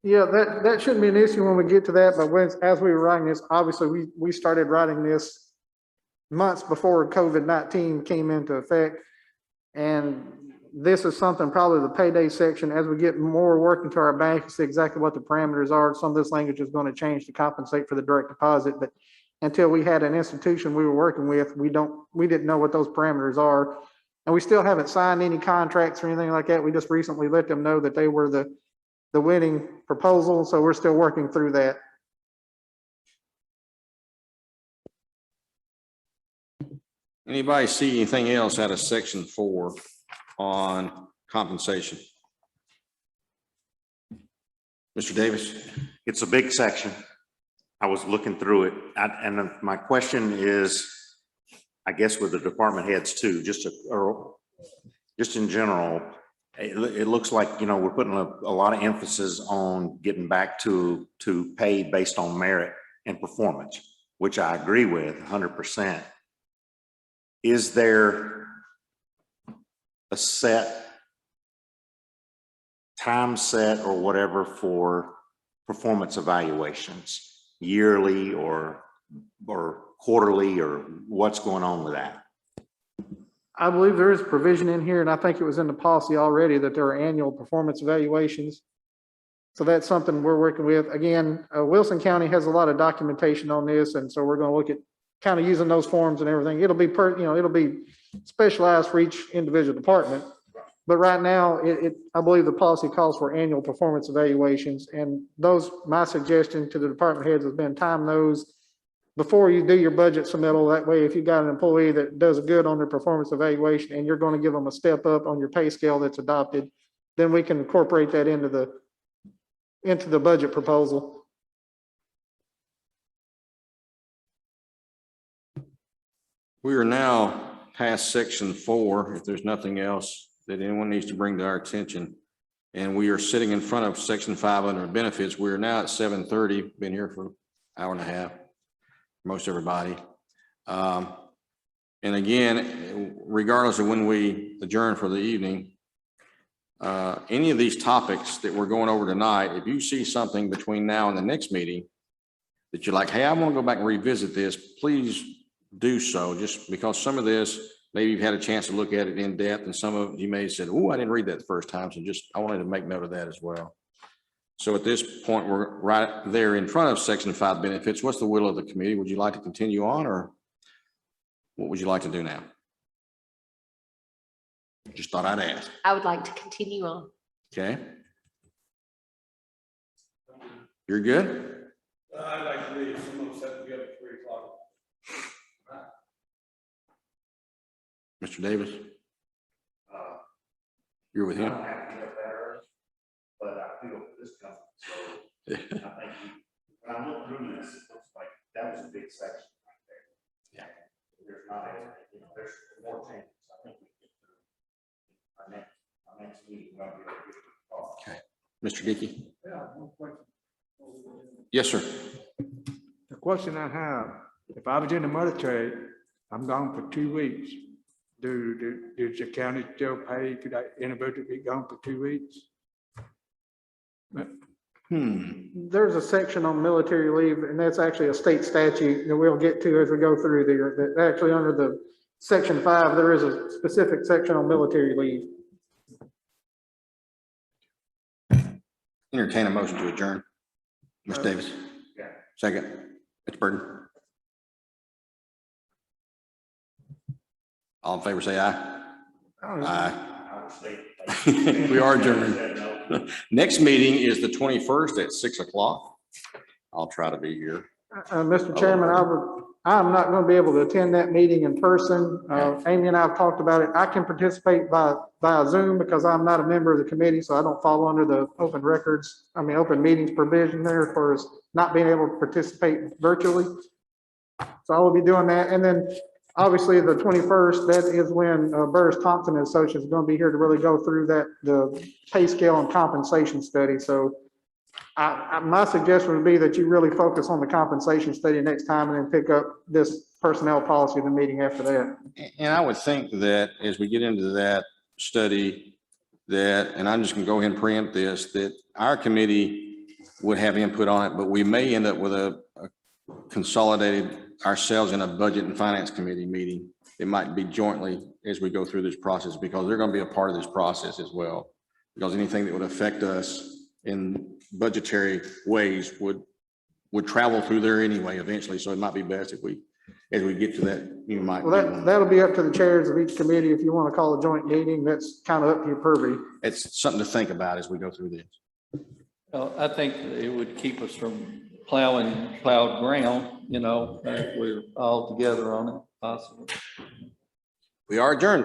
Yeah, that shouldn't be an issue when we get to that, but as we were writing this, obviously we started writing this months before COVID-19 came into effect. And this is something, probably the payday section, as we get more work into our bank, see exactly what the parameters are. Some of this language is going to change to compensate for the direct deposit, but until we had an institution we were working with, we didn't know what those parameters are. And we still haven't signed any contracts or anything like that. We just recently let them know that they were the winning proposal. So we're still working through that. Anybody see anything else out of section 4 on compensation? Mr. Davis? It's a big section. I was looking through it, and my question is, I guess with the department heads too, just in general, it looks like, you know, we're putting a lot of emphasis on getting back to pay based on merit and performance, which I agree with 100%. Is there a set time set or whatever for performance evaluations, yearly or quarterly, or what's going on with that? I believe there is provision in here, and I think it was in the policy already, that there are annual performance evaluations. So that's something we're working with. Again, Wilson County has a lot of documentation on this, and so we're gonna look at kind of using those forms and everything. It'll be it'll be specialized for each individual department. But right now, I believe the policy calls for annual performance evaluations, and those, my suggestion to the department heads has been time those before you do your budget submittal. That way, if you've got an employee that does good on their performance evaluation and you're going to give them a step up on your pay scale that's adopted, then we can incorporate that into the budget proposal. We are now past section 4. If there's nothing else that anyone needs to bring to our attention, and we are sitting in front of section 5 under benefits. We are now at 7:30, been here for an hour and a half, most everybody. And again, regardless of when we adjourn for the evening, any of these topics that we're going over tonight, if you see something between now and the next meeting that you're like, hey, I want to go back and revisit this, please do so, just because some of this, maybe you've had a chance to look at it in depth, and some of you may have said, oh, I didn't read that the first time. So I wanted to make note of that as well. So at this point, we're right there in front of section 5 benefits. What's the will of the committee? Would you like to continue on, or what would you like to do now? Just thought I'd ask. I would like to continue on. Okay. You're good? I'd like to leave. Someone set together at 3 o'clock. Mr. Davis? You're with him? But I feel for this company, so I think when I look through this, it looks like that was a big section right there. Yeah. There's not, there's more changes. I think we get through our next meeting. We'll be able to get to the call. Okay. Mr. Dickey? Yeah, one question. Yes, sir. The question I have, if I was in the military, I'm gone for 2 weeks. Does the county still pay? Could that individual be gone for 2 weeks? There's a section on military leave, and that's actually a state statute that we'll get to as we go through there. That actually under the section 5, there is a specific section on military leave. Entertain a motion to adjourn. Mr. Davis? Yeah. Second. Mr. Burton? All in favor, say aye. Aye. We are adjourned. Next meeting is the 21st at 6 o'clock. I'll try to be here. Mr. Chairman, I'm not going to be able to attend that meeting in person. Amy and I have talked about it. I can participate via Zoom because I'm not a member of the committee, so I don't fall under the open meetings provision there as far as not being able to participate virtually. So I will be doing that. And then obviously the 21st, that is when Burris Thompson and Associates is going to be here to really go through the pay scale and compensation study. So my suggestion would be that you really focus on the compensation study next time and then pick up this personnel policy in the meeting after that. And I would think that as we get into that study, and I'm just going to go ahead and preempt this, that our committee would have input on it, but we may end up with a consolidated ourselves in a budget and finance committee meeting. It might be jointly as we go through this process, because they're going to be a part of this process as well. Because anything that would affect us in budgetary ways would travel through there anyway eventually. So it might be best if as we get to that, you might. Well, that'll be up to the chairs of each committee. If you want to call a joint meeting, that's kind of up to your purview. It's something to think about as we go through this. Well, I think it would keep us from plowed ground, if we're all together on it, possibly. We are adjourned.